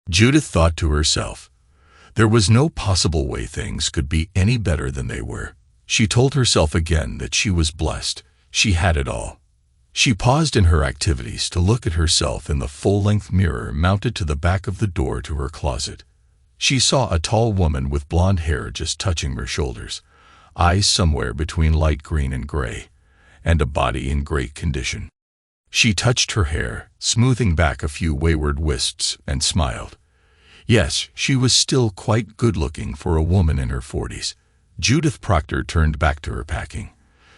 Judith thought to herself, there was no possible way things could be any better than they were. She told herself again that she was blessed. She had it all. She paused in her activities to look at herself in the full-length mirror mounted to the back of the door to her closet. She saw a tall woman with blonde hair just touching her shoulders, eyes somewhere between light green and gray, and a body in great condition. She touched her hair, smoothing back a few wayward wisps, and smiled. Yes, she was still quite good-looking for a woman in her 40s. Judith Proctor turned back to her packing.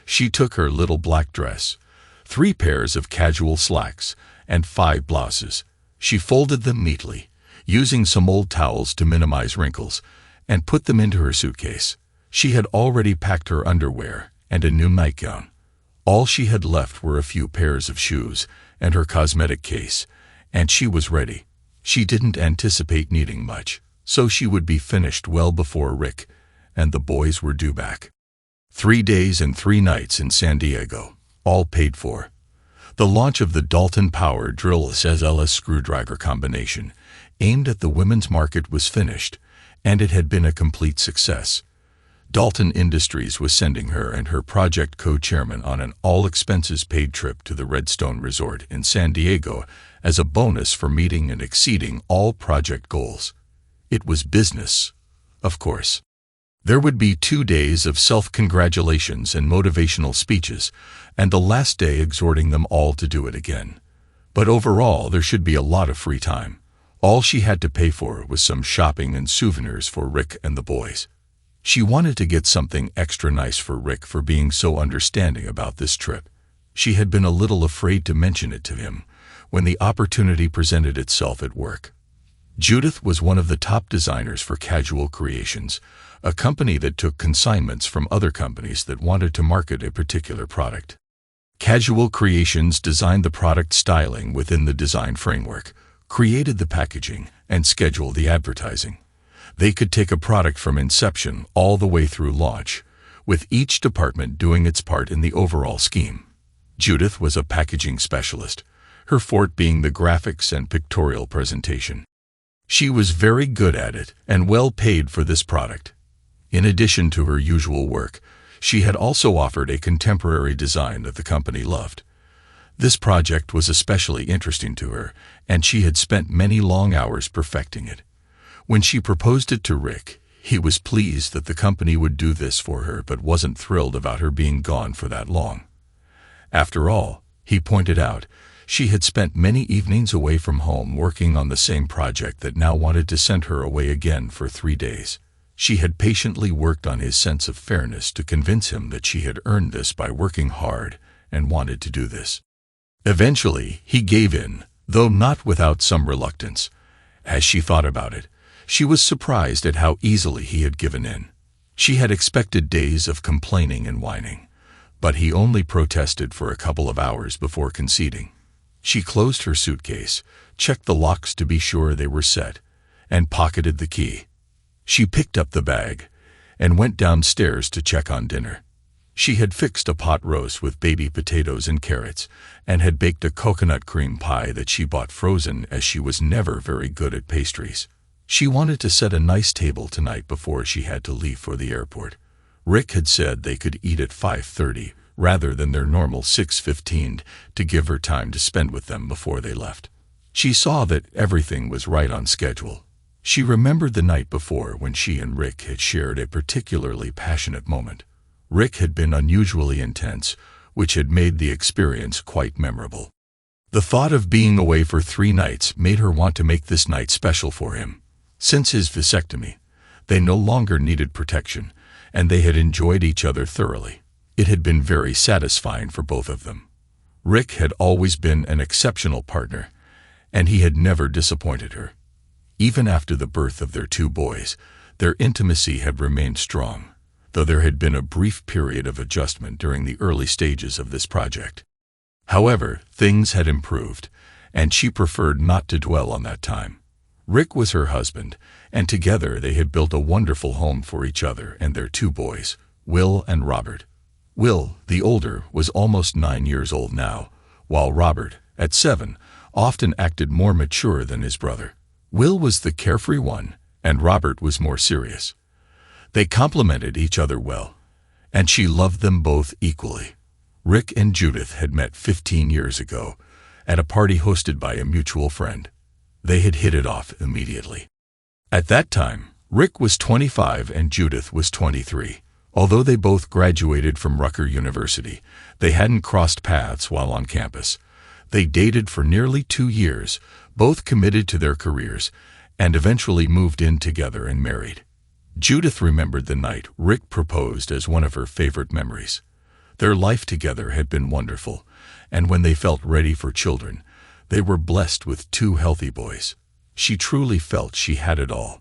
She took her little black dress, 3 pairs of casual slacks, and 5 blouses. She folded them neatly, using some old towels to minimize wrinkles, and put them into her suitcase. She had already packed her underwear and a new nightgown. All she had left were a few pairs of shoes and her cosmetic case, and she was ready. She didn't anticipate needing much, so she would be finished well before Rick and the boys were due back. 3 days and 3 nights in San Diego, all paid for. The launch of the Dalton Power Drill SLS screwdriver combination aimed at the women's market was finished, and it had been a complete success. Dalton Industries was sending her and her project co-chairman on an all-expenses-paid trip to the Redstone Resort in San Diego as a bonus for meeting and exceeding all project goals. It was business, of course. There would be 2 days of self-congratulations and motivational speeches, and the last day exhorting them all to do it again. But overall, there should be a lot of free time. All she had to pay for was some shopping and souvenirs for Rick and the boys. She wanted to get something extra nice for Rick for being so understanding about this trip. She had been a little afraid to mention it to him when the opportunity presented itself at work. Judith was one of the top designers for Casual Creations, a company that took consignments from other companies that wanted to market a particular product. Casual Creations designed the product styling within the design framework, created the packaging, and scheduled the advertising. They could take a product from inception all the way through launch, with each department doing its part in the overall scheme. Judith was a packaging specialist, her forte being the graphics and pictorial presentation. She was very good at it and well paid for this product. In addition to her usual work, she had also offered a contemporary design that the company loved. This project was especially interesting to her, and she had spent many long hours perfecting it. When she proposed it to Rick, he was pleased that the company would do this for her but wasn't thrilled about her being gone for that long. After all, he pointed out, she had spent many evenings away from home working on the same project that now wanted to send her away again for 3 days. She had patiently worked on his sense of fairness to convince him that she had earned this by working hard and wanted to do this. Eventually, he gave in, though not without some reluctance. As she thought about it, she was surprised at how easily he had given in. She had expected days of complaining and whining, but he only protested for a couple of hours before conceding. She closed her suitcase, checked the locks to be sure they were set, and pocketed the key. She picked up the bag and went downstairs to check on dinner. She had fixed a pot roast with baby potatoes and carrots, and had baked a coconut cream pie that she bought frozen as she was never very good at pastries. She wanted to set a nice table tonight before she had to leave for the airport. Rick had said they could eat at 5:30 rather than their normal 6:15 to give her time to spend with them before they left. She saw that everything was right on schedule. She remembered the night before when she and Rick had shared a particularly passionate moment. Rick had been unusually intense, which had made the experience quite memorable. The thought of being away for 3 nights made her want to make this night special for him. Since his vasectomy, they no longer needed protection, and they had enjoyed each other thoroughly. It had been very satisfying for both of them. Rick had always been an exceptional partner, and he had never disappointed her. Even after the birth of their 2 boys, their intimacy had remained strong, though there had been a brief period of adjustment during the early stages of this project. However, things had improved, and she preferred not to dwell on that time. Rick was her husband, and together they had built a wonderful home for each other and their 2 boys, Will and Robert. Will, the older, was almost 9 years old now, while Robert, at 7, often acted more mature than his brother. Will was the carefree one, and Robert was more serious. They complemented each other well, and she loved them both equally. Rick and Judith had met 15 years ago at a party hosted by a mutual friend. They had hit it off immediately. At that time, Rick was 25 and Judith was 23. Although they both graduated from Rutgers University, they hadn't crossed paths while on campus. They dated for nearly 2 years, both committed to their careers, and eventually moved in together and married. Judith remembered the night Rick proposed as one of her favorite memories. Their life together had been wonderful, and when they felt ready for children, they were blessed with 2 healthy boys. She truly felt she had it all.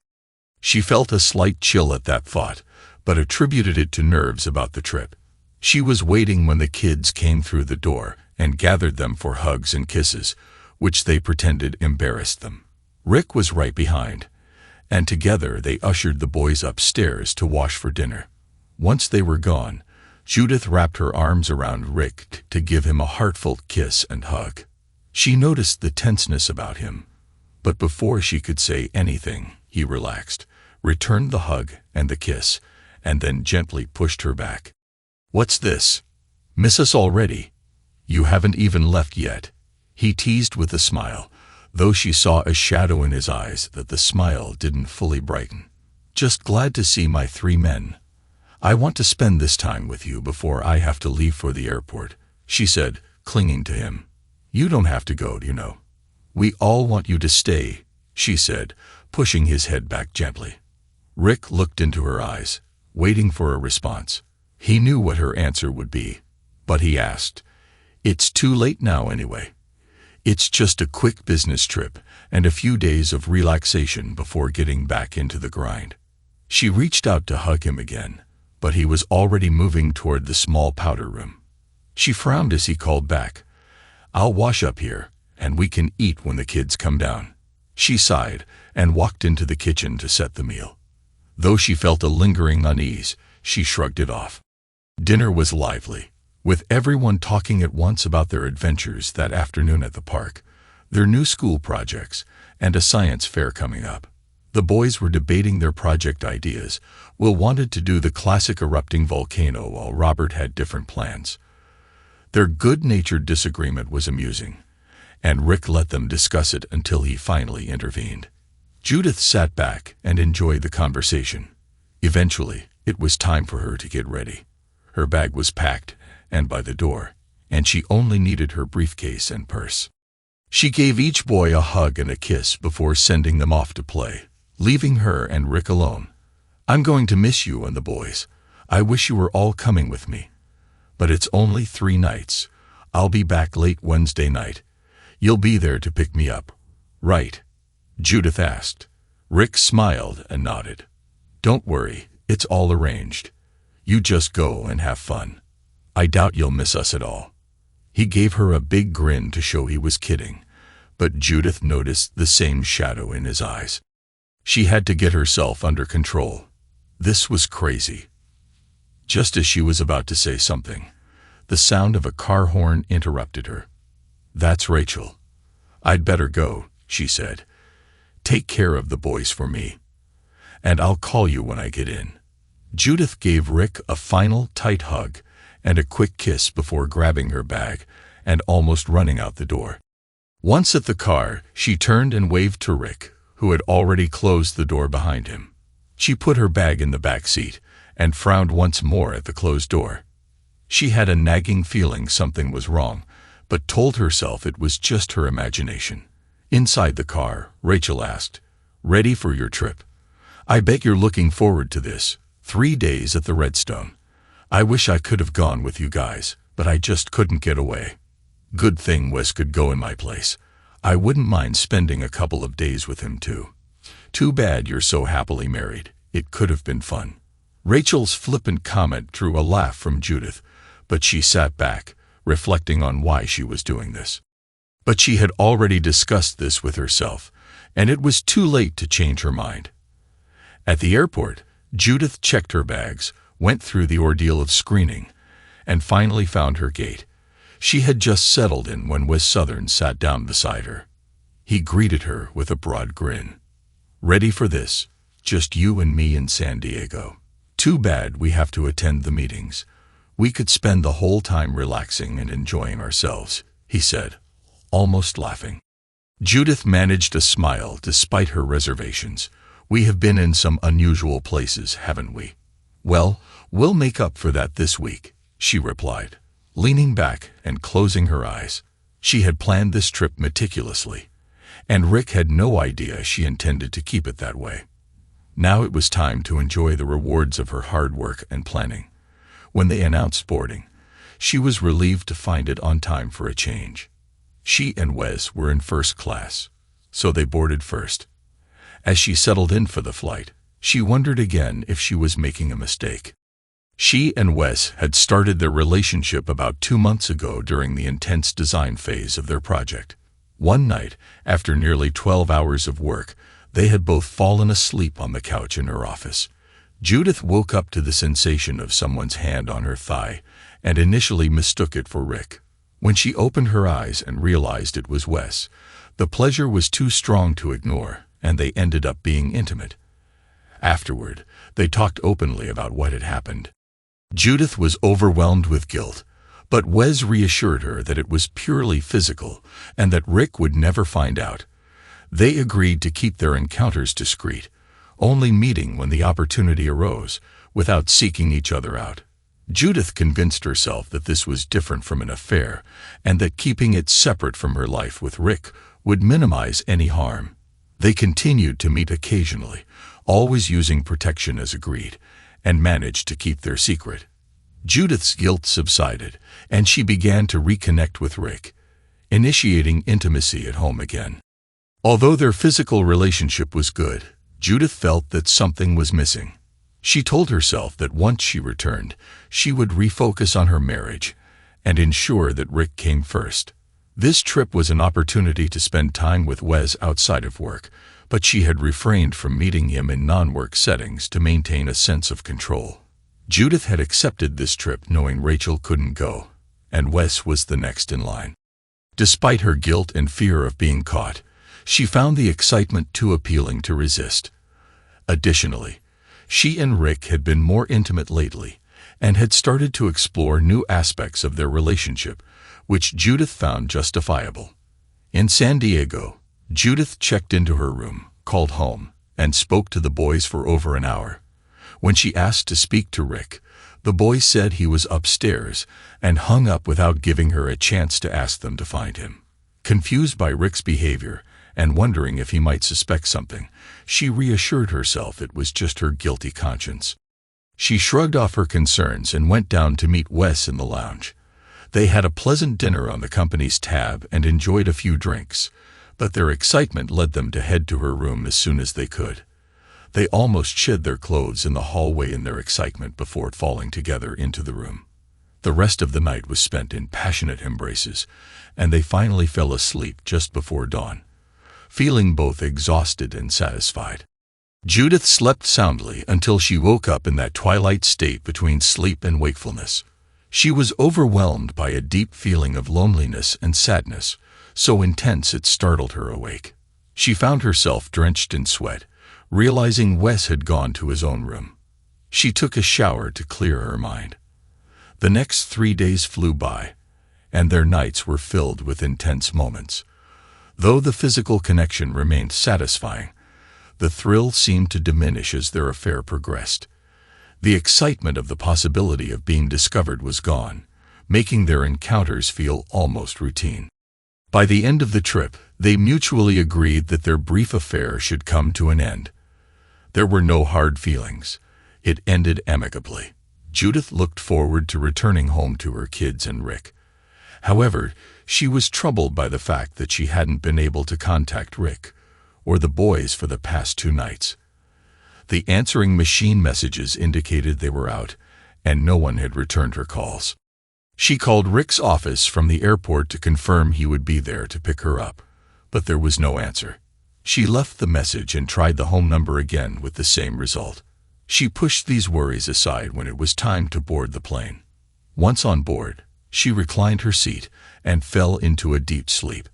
She felt a slight chill at that thought, but attributed it to nerves about the trip. She was waiting when the kids came through the door and gathered them for hugs and kisses, which they pretended embarrassed them. Rick was right behind, and together they ushered the boys upstairs to wash for dinner. Once they were gone, Judith wrapped her arms around Rick to give him a heartfelt kiss and hug. She noticed the tenseness about him, but before she could say anything, he relaxed, returned the hug and the kiss, and then gently pushed her back. "What's this? Miss us already? You haven't even left yet," he teased with a smile, though she saw a shadow in his eyes that the smile didn't fully brighten. "Just glad to see my 3 men. I want to spend this time with you before I have to leave for the airport," she said, clinging to him. "You don't have to go, you know. We all want you to stay," she said, pushing his head back gently. Rick looked into her eyes, waiting for a response. He knew what her answer would be, but he asked, "It's too late now anyway. It's just a quick business trip and a few days of relaxation before getting back into the grind." She reached out to hug him again, but he was already moving toward the small powder room. She frowned as he called back, "I'll wash up here, and we can eat when the kids come down." She sighed and walked into the kitchen to set the meal. Though she felt a lingering unease, she shrugged it off. Dinner was lively, with everyone talking at once about their adventures that afternoon at the park, their new school projects, and a science fair coming up. The boys were debating their project ideas. Will wanted to do the classic erupting volcano while Robert had different plans. Their good-natured disagreement was amusing, and Rick let them discuss it until he finally intervened. Judith sat back and enjoyed the conversation. Eventually, it was time for her to get ready. Her bag was packed and by the door, and she only needed her briefcase and purse. She gave each boy a hug and a kiss before sending them off to play, leaving her and Rick alone. "I'm going to miss you and the boys. I wish you were all coming with me. But it's only 3 nights. I'll be back late Wednesday night. You'll be there to pick me up, right?" Judith asked. Rick smiled and nodded. "Don't worry, it's all arranged. You just go and have fun. I doubt you'll miss us at all." He gave her a big grin to show he was kidding, but Judith noticed the same shadow in his eyes. She had to get herself under control. This was crazy. Just as she was about to say something, the sound of a car horn interrupted her. "That's Rachel. I'd better go," she said. "Take care of the boys for me, and I'll call you when I get in." Judith gave Rick a final tight hug and a quick kiss before grabbing her bag and almost running out the door. Once at the car, she turned and waved to Rick, who had already closed the door behind him. She put her bag in the back seat and frowned once more at the closed door. She had a nagging feeling something was wrong, but told herself it was just her imagination. Inside the car, Rachel asked, "Ready for your trip? I bet you're looking forward to this. 3 days at the Redstone. I wish I could have gone with you guys, but I just couldn't get away. Good thing Wes could go in my place. I wouldn't mind spending a couple of days with him too. Too bad you're so happily married. It could have been fun." Rachel's flippant comment drew a laugh from Judith, but she sat back, reflecting on why she was doing this. But she had already discussed this with herself, and it was too late to change her mind. At the airport, Judith checked her bags, went through the ordeal of screening, and finally found her gate. She had just settled in when Wes Southern sat down beside her. He greeted her with a broad grin. Ready for this? Just you and me in San Diego. Too bad we have to attend the meetings. We could spend the whole time relaxing and enjoying ourselves, he said, almost laughing. Judith managed a smile despite her reservations. We have been in some unusual places, haven't we? Well, we'll make up for that this week, she replied, leaning back and closing her eyes. She had planned this trip meticulously, and Rick had no idea she intended to keep it that way. Now it was time to enjoy the rewards of her hard work and planning. When they announced boarding, she was relieved to find it on time for a change. She and Wes were in first class, so they boarded first. As she settled in for the flight, she wondered again if she was making a mistake. She and Wes had started their relationship about 2 months ago during the intense design phase of their project. One night, after nearly 12 hours of work, they had both fallen asleep on the couch in her office. Judith woke up to the sensation of someone's hand on her thigh and initially mistook it for Rick. When she opened her eyes and realized it was Wes, the pleasure was too strong to ignore, and they ended up being intimate. Afterward, they talked openly about what had happened. Judith was overwhelmed with guilt, but Wes reassured her that it was purely physical and that Rick would never find out. They agreed to keep their encounters discreet, only meeting when the opportunity arose, without seeking each other out. Judith convinced herself that this was different from an affair and that keeping it separate from her life with Rick would minimize any harm. They continued to meet occasionally, always using protection as agreed, and managed to keep their secret. Judith's guilt subsided, and she began to reconnect with Rick, initiating intimacy at home again. Although their physical relationship was good, Judith felt that something was missing. She told herself that once she returned, she would refocus on her marriage and ensure that Rick came first. This trip was an opportunity to spend time with Wes outside of work, but she had refrained from meeting him in non-work settings to maintain a sense of control. Judith had accepted this trip knowing Rachel couldn't go, and Wes was the next in line. Despite her guilt and fear of being caught, she found the excitement too appealing to resist. Additionally, she and Rick had been more intimate lately and had started to explore new aspects of their relationship, which Judith found justifiable. In San Diego, Judith checked into her room, called home, and spoke to the boys for over an hour. When she asked to speak to Rick, the boys said he was upstairs and hung up without giving her a chance to ask them to find him. Confused by Rick's behavior and wondering if he might suspect something, she reassured herself it was just her guilty conscience. She shrugged off her concerns and went down to meet Wes in the lounge. They had a pleasant dinner on the company's tab and enjoyed a few drinks, but their excitement led them to head to her room as soon as they could. They almost shed their clothes in the hallway in their excitement before falling together into the room. The rest of the night was spent in passionate embraces, and they finally fell asleep just before dawn, feeling both exhausted and satisfied. Judith slept soundly until she woke up in that twilight state between sleep and wakefulness. She was overwhelmed by a deep feeling of loneliness and sadness, so intense it startled her awake. She found herself drenched in sweat, realizing Wes had gone to his own room. She took a shower to clear her mind. The next 3 days flew by, and their nights were filled with intense moments. Though the physical connection remained satisfying, the thrill seemed to diminish as their affair progressed. The excitement of the possibility of being discovered was gone, making their encounters feel almost routine. By the end of the trip, they mutually agreed that their brief affair should come to an end. There were no hard feelings. It ended amicably. Judith looked forward to returning home to her kids and Rick. However, she was troubled by the fact that she hadn't been able to contact Rick or the boys for the past 2 nights. The answering machine messages indicated they were out, and no one had returned her calls. She called Rick's office from the airport to confirm he would be there to pick her up, but there was no answer. She left the message and tried the home number again with the same result. She pushed these worries aside when it was time to board the plane. Once on board, she reclined her seat and fell into a deep sleep.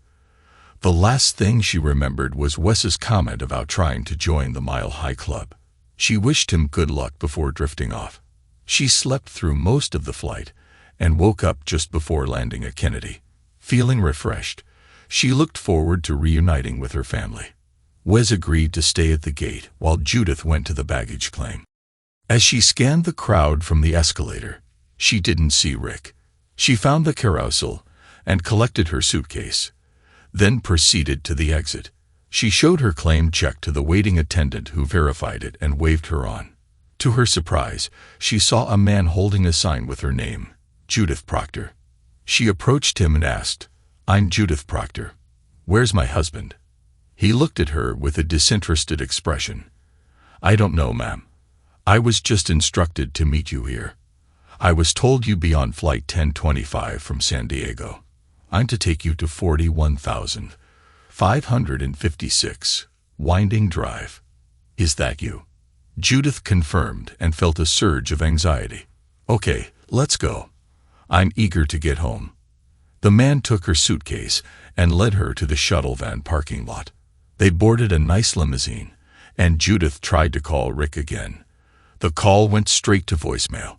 The last thing she remembered was Wes's comment about trying to join the Mile High Club. She wished him good luck before drifting off. She slept through most of the flight and woke up just before landing at Kennedy. Feeling refreshed, she looked forward to reuniting with her family. Wes agreed to stay at the gate while Judith went to the baggage claim. As she scanned the crowd from the escalator, she didn't see Rick. She found the carousel and collected her suitcase, then proceeded to the exit. She showed her claim check to the waiting attendant who verified it and waved her on. To her surprise, she saw a man holding a sign with her name, Judith Proctor. She approached him and asked, "I'm Judith Proctor. Where's my husband?" He looked at her with a disinterested expression. "I don't know, ma'am. I was just instructed to meet you here. I was told you'd be on flight 1025 from San Diego. I'm to take you to 41,556 Winding Drive. Is that you?" Judith confirmed and felt a surge of anxiety. "Okay, let's go. I'm eager to get home." The man took her suitcase and led her to the shuttle van parking lot. They boarded a nice limousine, and Judith tried to call Rick again. The call went straight to voicemail.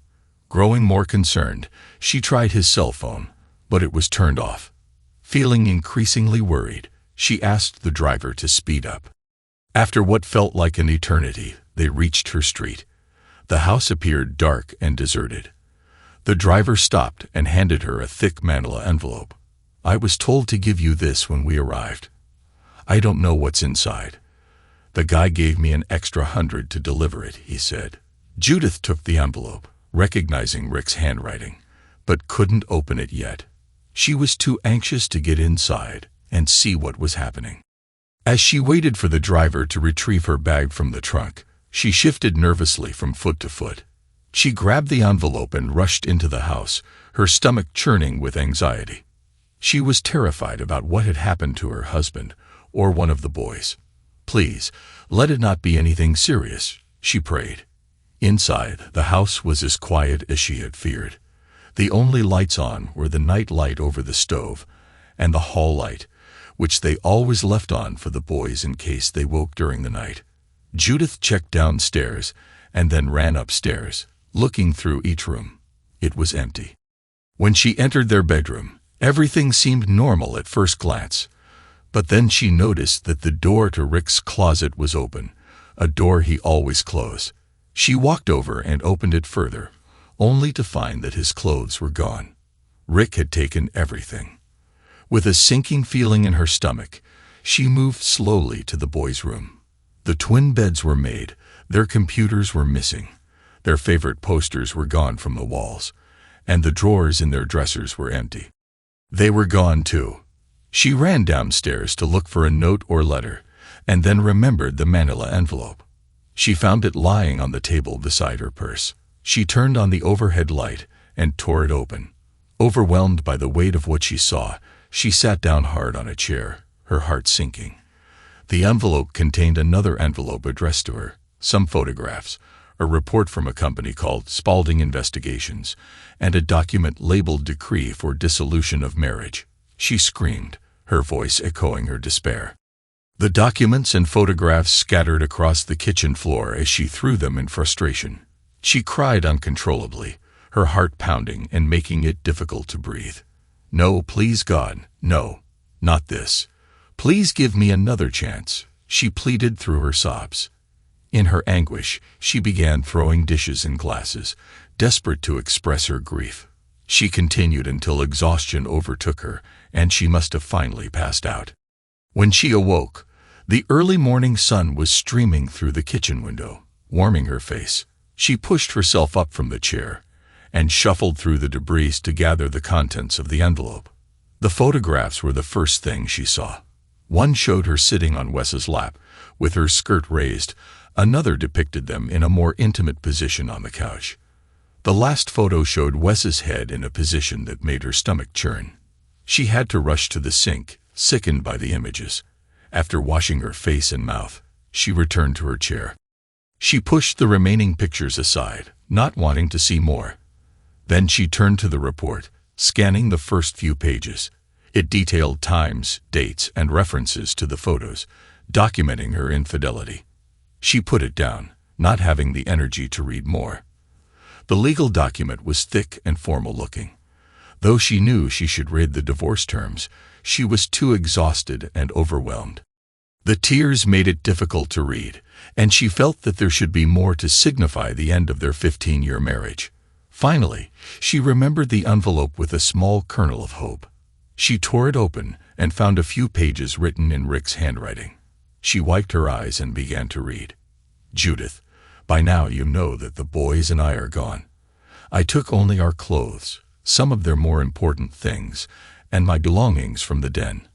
Growing more concerned, she tried his cell phone, but it was turned off. Feeling increasingly worried, she asked the driver to speed up. After what felt like an eternity, they reached her street. The house appeared dark and deserted. The driver stopped and handed her a thick manila envelope. "I was told to give you this when we arrived. I don't know what's inside. The guy gave me an extra $100 to deliver it," he said. Judith took the envelope, recognizing Rick's handwriting, but couldn't open it yet. She was too anxious to get inside and see what was happening. As she waited for the driver to retrieve her bag from the trunk, she shifted nervously from foot to foot. She grabbed the envelope and rushed into the house, her stomach churning with anxiety. She was terrified about what had happened to her husband or one of the boys. "Please, let it not be anything serious," she prayed. Inside, the house was as quiet as she had feared. The only lights on were the night light over the stove and the hall light, which they always left on for the boys in case they woke during the night. Judith checked downstairs and then ran upstairs, looking through each room. It was empty. When she entered their bedroom, everything seemed normal at first glance, but then she noticed that the door to Rick's closet was open, a door he always closed. She walked over and opened it further, only to find that his clothes were gone. Rick had taken everything. With a sinking feeling in her stomach, she moved slowly to the boys' room. The twin beds were made, their computers were missing, their favorite posters were gone from the walls, and the drawers in their dressers were empty. They were gone too. She ran downstairs to look for a note or letter, and then remembered the manila envelope. She found it lying on the table beside her purse. She turned on the overhead light and tore it open. Overwhelmed by the weight of what she saw, she sat down hard on a chair, her heart sinking. The envelope contained another envelope addressed to her, some photographs, a report from a company called Spaulding Investigations, and a document labeled Decree for Dissolution of Marriage. She screamed, her voice echoing her despair. The documents and photographs scattered across the kitchen floor as she threw them in frustration. She cried uncontrollably, her heart pounding and making it difficult to breathe. "No, please God, no, not this. Please give me another chance," she pleaded through her sobs. In her anguish, she began throwing dishes and glasses, desperate to express her grief. She continued until exhaustion overtook her, and she must have finally passed out. When she awoke, the early morning sun was streaming through the kitchen window, warming her face. She pushed herself up from the chair and shuffled through the debris to gather the contents of the envelope. The photographs were the first thing she saw. One showed her sitting on Wes's lap, with her skirt raised. Another depicted them in a more intimate position on the couch. The last photo showed Wes's head in a position that made her stomach churn. She had to rush to the sink, sickened by the images. After washing her face and mouth, she returned to her chair. She pushed the remaining pictures aside, not wanting to see more. Then she turned to the report, scanning the first few pages. It detailed times, dates, and references to the photos, documenting her infidelity. She put it down, not having the energy to read more. The legal document was thick and formal-looking. Though she knew she should read the divorce terms, she was too exhausted and overwhelmed. The tears made it difficult to read, and she felt that there should be more to signify the end of their 15-year marriage. Finally, she remembered the envelope with a small kernel of hope. She tore it open and found a few pages written in Rick's handwriting. She wiped her eyes and began to read. Judith, by now you know that the boys and I are gone. I took only our clothes, some of their more important things, and my belongings from the den.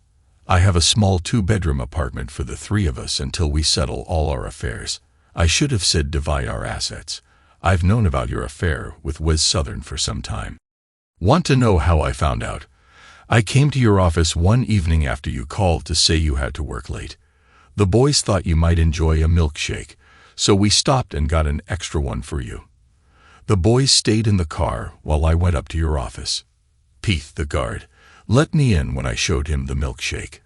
I have a small 2-bedroom apartment for the 3 of us until we settle all our affairs. I should have said divide our assets. I've known about your affair with Wes Southern for some time. Want to know how I found out? I came to your office one evening after you called to say you had to work late. The boys thought you might enjoy a milkshake, so we stopped and got an extra one for you. The boys stayed in the car while I went up to your office. Pete, the guard, let me in when I showed him the milkshake.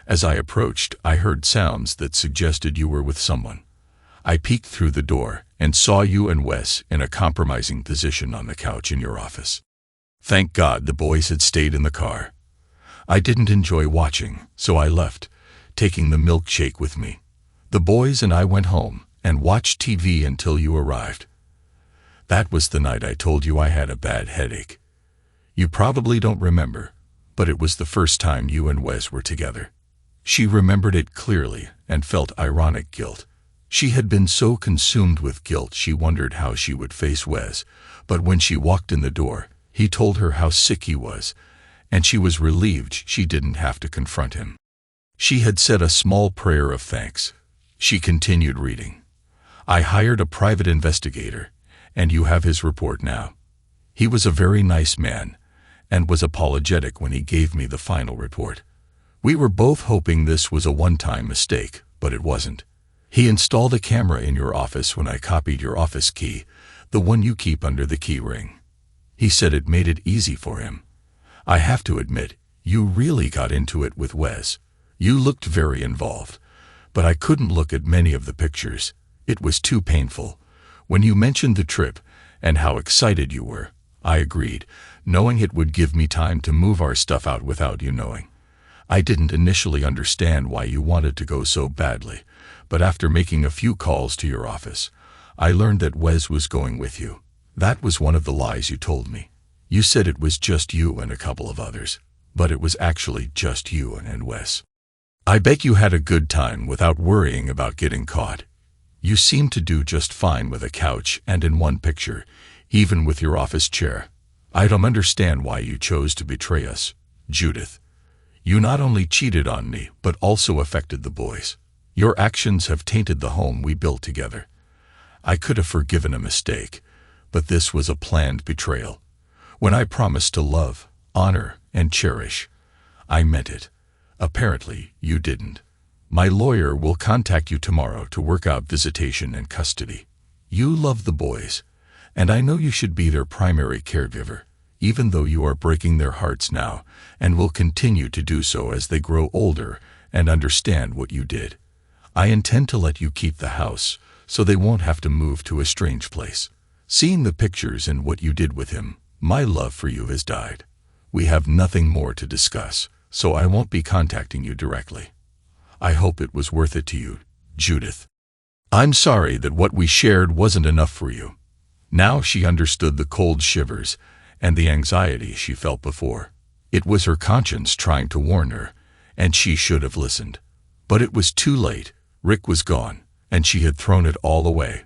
As I approached, I heard sounds that suggested you were with someone. I peeked through the door and saw you and Wes in a compromising position on the couch in your office. Thank God the boys had stayed in the car. I didn't enjoy watching, so I left, taking the milkshake with me. The boys and I went home and watched TV until you arrived. That was the night I told you I had a bad headache. You probably don't remember, but it was the first time you and Wes were together. She remembered it clearly and felt ironic guilt. She had been so consumed with guilt she wondered how she would face Wes, but when she walked in the door, he told her how sick he was, and she was relieved she didn't have to confront him. She had said a small prayer of thanks. She continued reading. I hired a private investigator, and you have his report now. He was a very nice man, and was apologetic when he gave me the final report. We were both hoping this was a one-time mistake, but it wasn't. He installed a camera in your office when I copied your office key, the one you keep under the key ring. He said it made it easy for him. I have to admit, you really got into it with Wes. You looked very involved, but I couldn't look at many of the pictures. It was too painful. When you mentioned the trip and how excited you were, I agreed, knowing it would give me time to move our stuff out without you knowing. I didn't initially understand why you wanted to go so badly, but after making a few calls to your office, I learned that Wes was going with you. That was one of the lies you told me. You said it was just you and a couple of others, but it was actually just you and Wes. I bet you had a good time without worrying about getting caught. You seemed to do just fine with a couch and in one picture, even with your office chair. I don't understand why you chose to betray us, Judith. You not only cheated on me, but also affected the boys. Your actions have tainted the home we built together. I could have forgiven a mistake, but this was a planned betrayal. When I promised to love, honor, and cherish, I meant it. Apparently, you didn't. My lawyer will contact you tomorrow to work out visitation and custody. You love the boys, and I know you should be their primary caregiver, even though you are breaking their hearts now, and will continue to do so as they grow older and understand what you did. I intend to let you keep the house, so they won't have to move to a strange place. Seeing the pictures and what you did with him, my love for you has died. We have nothing more to discuss, so I won't be contacting you directly. I hope it was worth it to you, Judith. I'm sorry that what we shared wasn't enough for you. Now she understood the cold shivers and the anxiety she felt before. It was her conscience trying to warn her, and she should have listened. But it was too late. Rick was gone, and she had thrown it all away.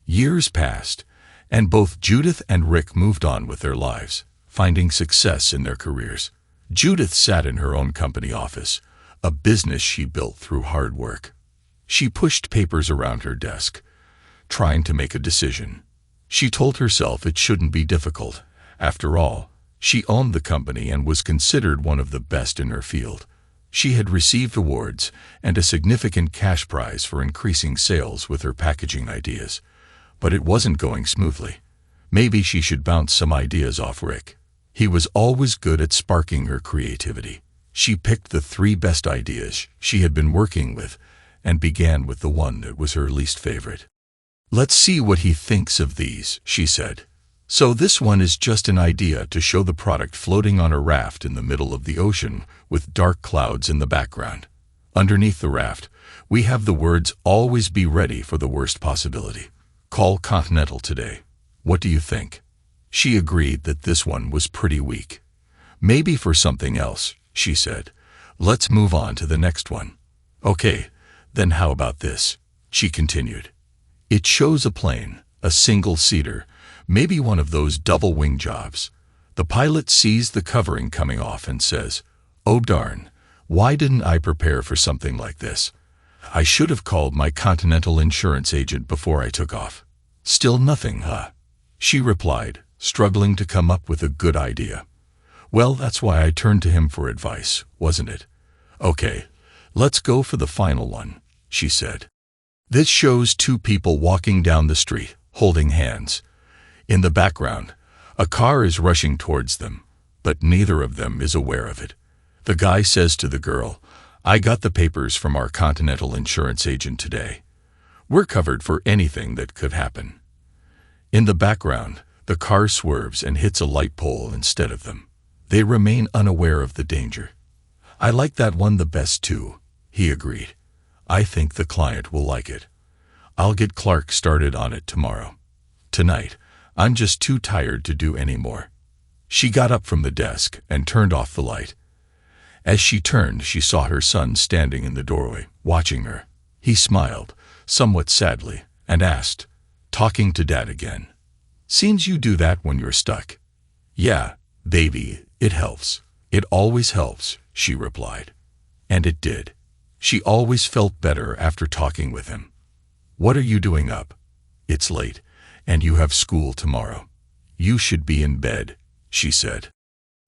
Years passed, and both Judith and Rick moved on with their lives, finding success in their careers. Judith sat in her own company office, a business she built through hard work. She pushed papers around her desk, trying to make a decision. She told herself it shouldn't be difficult. After all, she owned the company and was considered one of the best in her field. She had received awards and a significant cash prize for increasing sales with her packaging ideas. But it wasn't going smoothly. Maybe she should bounce some ideas off Rick. He was always good at sparking her creativity. She picked the 3 best ideas she had been working with and began with the one that was her least favorite. "Let's see what he thinks of these," she said. "So this one is just an idea to show the product floating on a raft in the middle of the ocean with dark clouds in the background. Underneath the raft, we have the words, 'Always be ready for the worst possibility. Call Continental today. What do you think?'" She agreed that this one was pretty weak. "Maybe for something else," she said. "Let's move on to the next one." "Okay, then how about this?" she continued. "It shows a plane, a single-seater, maybe one of those double-wing jobs. The pilot sees the covering coming off and says, 'Oh darn, why didn't I prepare for something like this? I should have called my Continental insurance agent before I took off.' Still nothing, huh?" she replied, struggling to come up with a good idea. "Well, that's why I turned to him for advice, wasn't it? Okay, let's go for the final one," she said. "This shows 2 people walking down the street, holding hands. In the background, a car is rushing towards them, but neither of them is aware of it. The guy says to the girl, 'I got the papers from our Continental insurance agent today. We're covered for anything that could happen.' In the background, the car swerves and hits a light pole instead of them. They remain unaware of the danger." "I like that one the best too," he agreed. "I think the client will like it. I'll get Clark started on it tomorrow. Tonight, I'm just too tired to do any more." She got up from the desk and turned off the light. As she turned, she saw her son standing in the doorway, watching her. He smiled, somewhat sadly, and asked, "Talking to Dad again? Seems you do that when you're stuck." "Yeah, baby, it helps. It always helps," she replied. And it did. She always felt better after talking with him. "What are you doing up? It's late, and you have school tomorrow. You should be in bed," she said.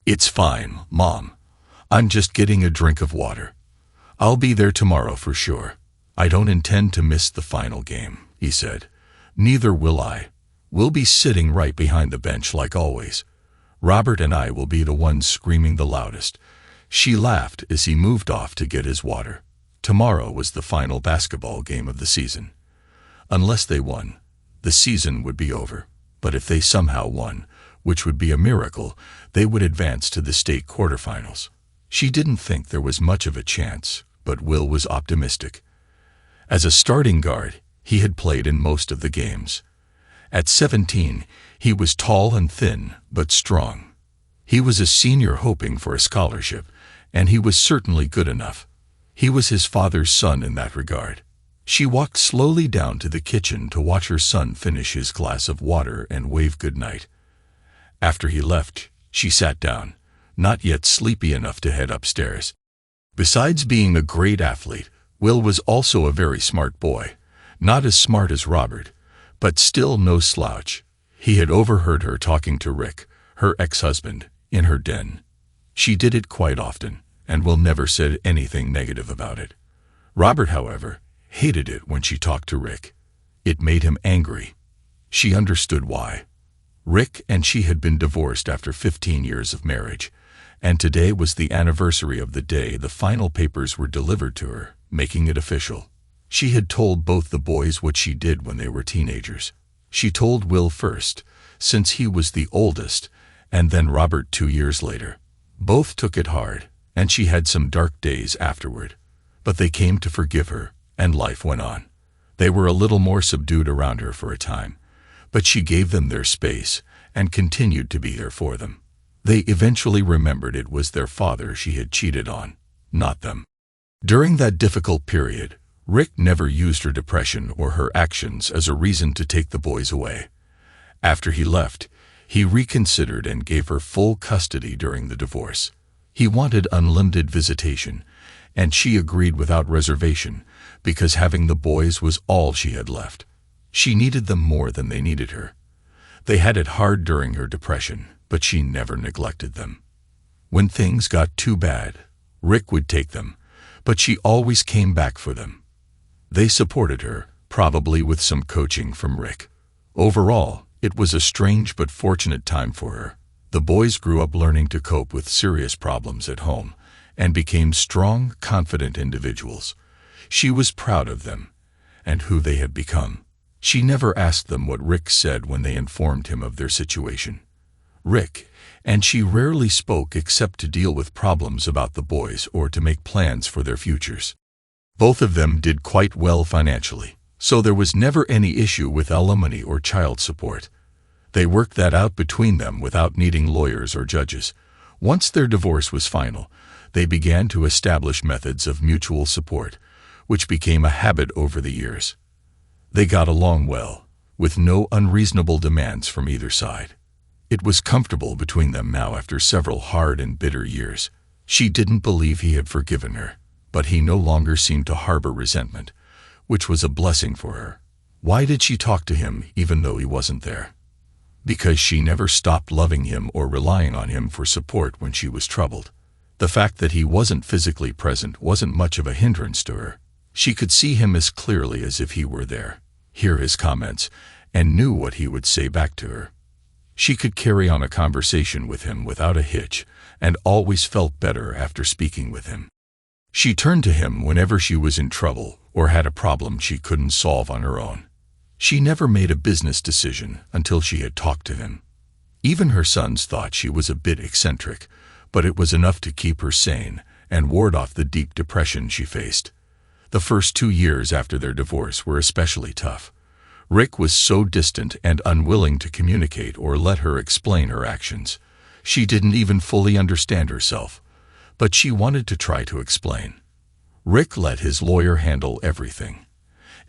"It's fine, Mom. I'm just getting a drink of water. I'll be there tomorrow for sure. I don't intend to miss the final game," he said. "Neither will I. We'll be sitting right behind the bench like always. Robert and I will be the ones screaming the loudest." She laughed as he moved off to get his water. Tomorrow was the final basketball game of the season. Unless they won, the season would be over. But if they somehow won, which would be a miracle, they would advance to the state quarterfinals. She didn't think there was much of a chance, but Will was optimistic. As a starting guard, he had played in most of the games. At 17, he was tall and thin, but strong. He was a senior hoping for a scholarship, and he was certainly good enough. He was his father's son in that regard. She walked slowly down to the kitchen to watch her son finish his glass of water and wave goodnight. After he left, she sat down, not yet sleepy enough to head upstairs. Besides being a great athlete, Will was also a very smart boy. Not as smart as Robert, but still no slouch. He had overheard her talking to Rick, her ex-husband, in her den. She did it quite often, and Will never said anything negative about it. Robert, however, hated it when she talked to Rick. It made him angry. She understood why. Rick and she had been divorced after 15 years of marriage, and today was the anniversary of the day the final papers were delivered to her, making it official. She had told both the boys what she did when they were teenagers. She told Will first, since he was the oldest, and then Robert 2 years later. Both took it hard, and she had some dark days afterward. But they came to forgive her, and life went on. They were a little more subdued around her for a time, but she gave them their space and continued to be there for them. They eventually remembered it was their father she had cheated on, not them. During that difficult period, Rick never used her depression or her actions as a reason to take the boys away. After he left, he reconsidered and gave her full custody during the divorce. He wanted unlimited visitation, and she agreed without reservation, because having the boys was all she had left. She needed them more than they needed her. They had it hard during her depression, but she never neglected them. When things got too bad, Rick would take them, but she always came back for them. They supported her, probably with some coaching from Rick. Overall, it was a strange but fortunate time for her. The boys grew up learning to cope with serious problems at home, and became strong, confident individuals. She was proud of them and who they had become. She never asked them what Rick said when they informed him of their situation. And she rarely spoke except to deal with problems about the boys or to make plans for their futures. Both of them did quite well financially, so there was never any issue with alimony or child support. They worked that out between them without needing lawyers or judges. Once their divorce was final, they began to establish methods of mutual support, which became a habit over the years. They got along well, with no unreasonable demands from either side. It was comfortable between them now after several hard and bitter years. She didn't believe he had forgiven her, but he no longer seemed to harbor resentment, which was a blessing for her. Why did she talk to him even though he wasn't there? Because she never stopped loving him or relying on him for support when she was troubled. The fact that he wasn't physically present wasn't much of a hindrance to her. She could see him as clearly as if he were there, hear his comments, and knew what he would say back to her. She could carry on a conversation with him without a hitch and always felt better after speaking with him. She turned to him whenever she was in trouble or had a problem she couldn't solve on her own. She never made a business decision until she had talked to him. Even her sons thought she was a bit eccentric, but it was enough to keep her sane and ward off the deep depression she faced. The first 2 years after their divorce were especially tough. Rick was so distant and unwilling to communicate or let her explain her actions. She didn't even fully understand herself, but she wanted to try to explain. Rick let his lawyer handle everything.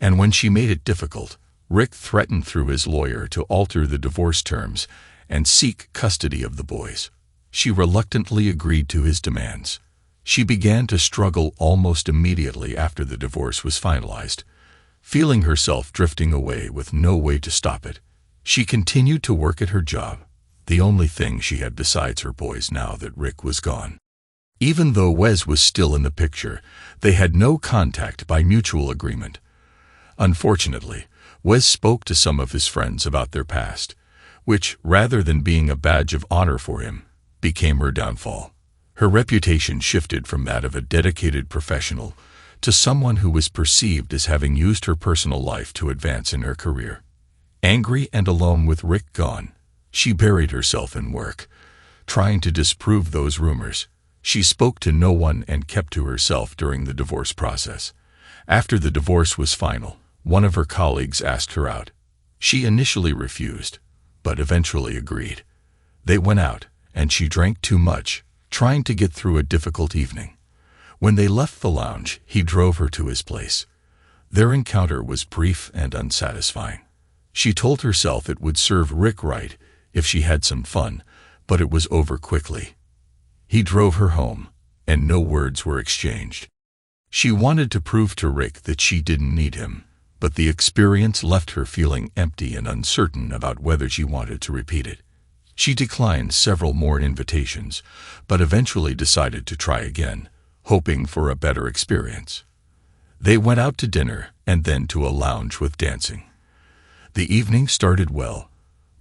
And when she made it difficult, Rick threatened through his lawyer to alter the divorce terms and seek custody of the boys. She reluctantly agreed to his demands. She began to struggle almost immediately after the divorce was finalized, feeling herself drifting away with no way to stop it. She continued to work at her job, the only thing she had besides her boys now that Rick was gone. Even though Wes was still in the picture, they had no contact by mutual agreement. Unfortunately, Wes spoke to some of his friends about their past, which, rather than being a badge of honor for him, became her downfall. Her reputation shifted from that of a dedicated professional to someone who was perceived as having used her personal life to advance in her career. Angry and alone with Rick gone, she buried herself in work, trying to disprove those rumors. She spoke to no one and kept to herself during the divorce process. After the divorce was final, one of her colleagues asked her out. She initially refused, but eventually agreed. They went out, and she drank too much, trying to get through a difficult evening. When they left the lounge, he drove her to his place. Their encounter was brief and unsatisfying. She told herself it would serve Rick right if she had some fun, but it was over quickly. He drove her home, and no words were exchanged. She wanted to prove to Rick that she didn't need him, but the experience left her feeling empty and uncertain about whether she wanted to repeat it. She declined several more invitations, but eventually decided to try again, hoping for a better experience. They went out to dinner and then to a lounge with dancing. The evening started well,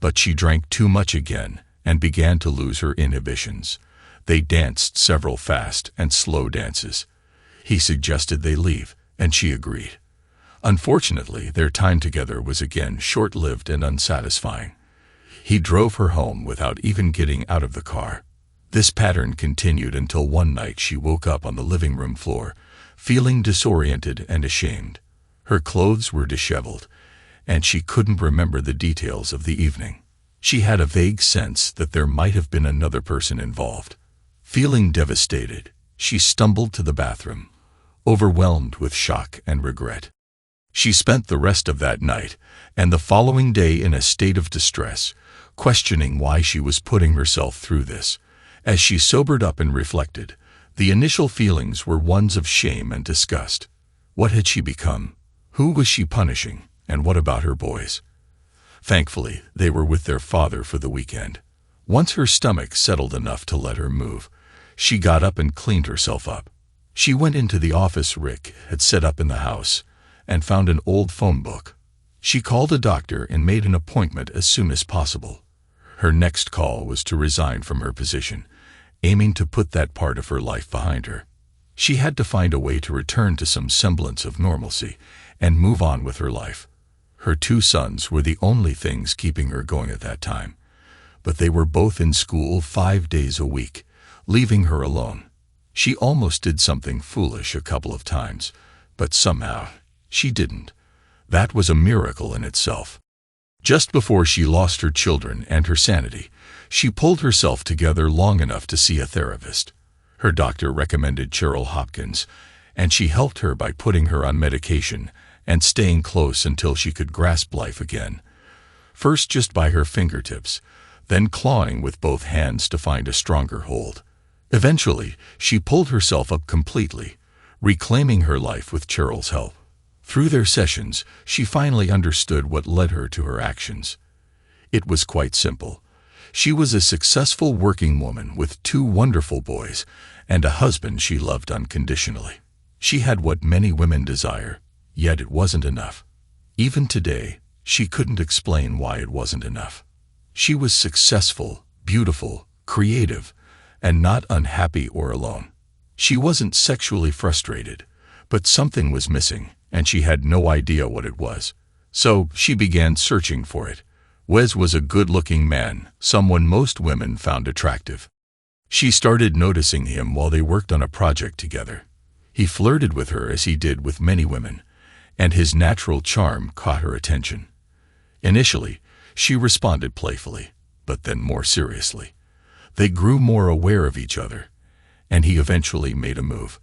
but she drank too much again and began to lose her inhibitions. They danced several fast and slow dances. He suggested they leave, and she agreed. Unfortunately, their time together was again short-lived and unsatisfying. He drove her home without even getting out of the car. This pattern continued until one night she woke up on the living room floor, feeling disoriented and ashamed. Her clothes were disheveled, and she couldn't remember the details of the evening. She had a vague sense that there might have been another person involved. Feeling devastated, she stumbled to the bathroom, overwhelmed with shock and regret. She spent the rest of that night and the following day in a state of distress, questioning why she was putting herself through this. As she sobered up and reflected, the initial feelings were ones of shame and disgust. What had she become? Who was she punishing? And what about her boys? Thankfully, they were with their father for the weekend. Once her stomach settled enough to let her move, she got up and cleaned herself up. She went into the office Rick had set up in the house and found an old phone book. She called a doctor and made an appointment as soon as possible. Her next call was to resign from her position aiming to put that part of her life behind her. She had to find a way to return to some semblance of normalcy and move on with her life. Her 2 sons were the only things keeping her going at that time, but they were both in school 5 days a week, leaving her alone. She almost did something foolish a couple of times, but somehow she didn't. That was a miracle in itself. Just before she lost her children and her sanity, she pulled herself together long enough to see a therapist. Her doctor recommended Cheryl Hopkins, and she helped her by putting her on medication and staying close until she could grasp life again. First just by her fingertips, then clawing with both hands to find a stronger hold. Eventually, she pulled herself up completely, reclaiming her life with Cheryl's help. Through their sessions, she finally understood what led her to her actions. It was quite simple. She was a successful working woman with 2 wonderful boys and a husband she loved unconditionally. She had what many women desire, yet it wasn't enough. Even today, she couldn't explain why it wasn't enough. She was successful, beautiful, creative, and not unhappy or alone. She wasn't sexually frustrated, but something was missing, and she had no idea what it was. So she began searching for it. Wes was a good-looking man, someone most women found attractive. She started noticing him while they worked on a project together. He flirted with her as he did with many women, and his natural charm caught her attention. Initially, she responded playfully, but then more seriously. They grew more aware of each other, and he eventually made a move.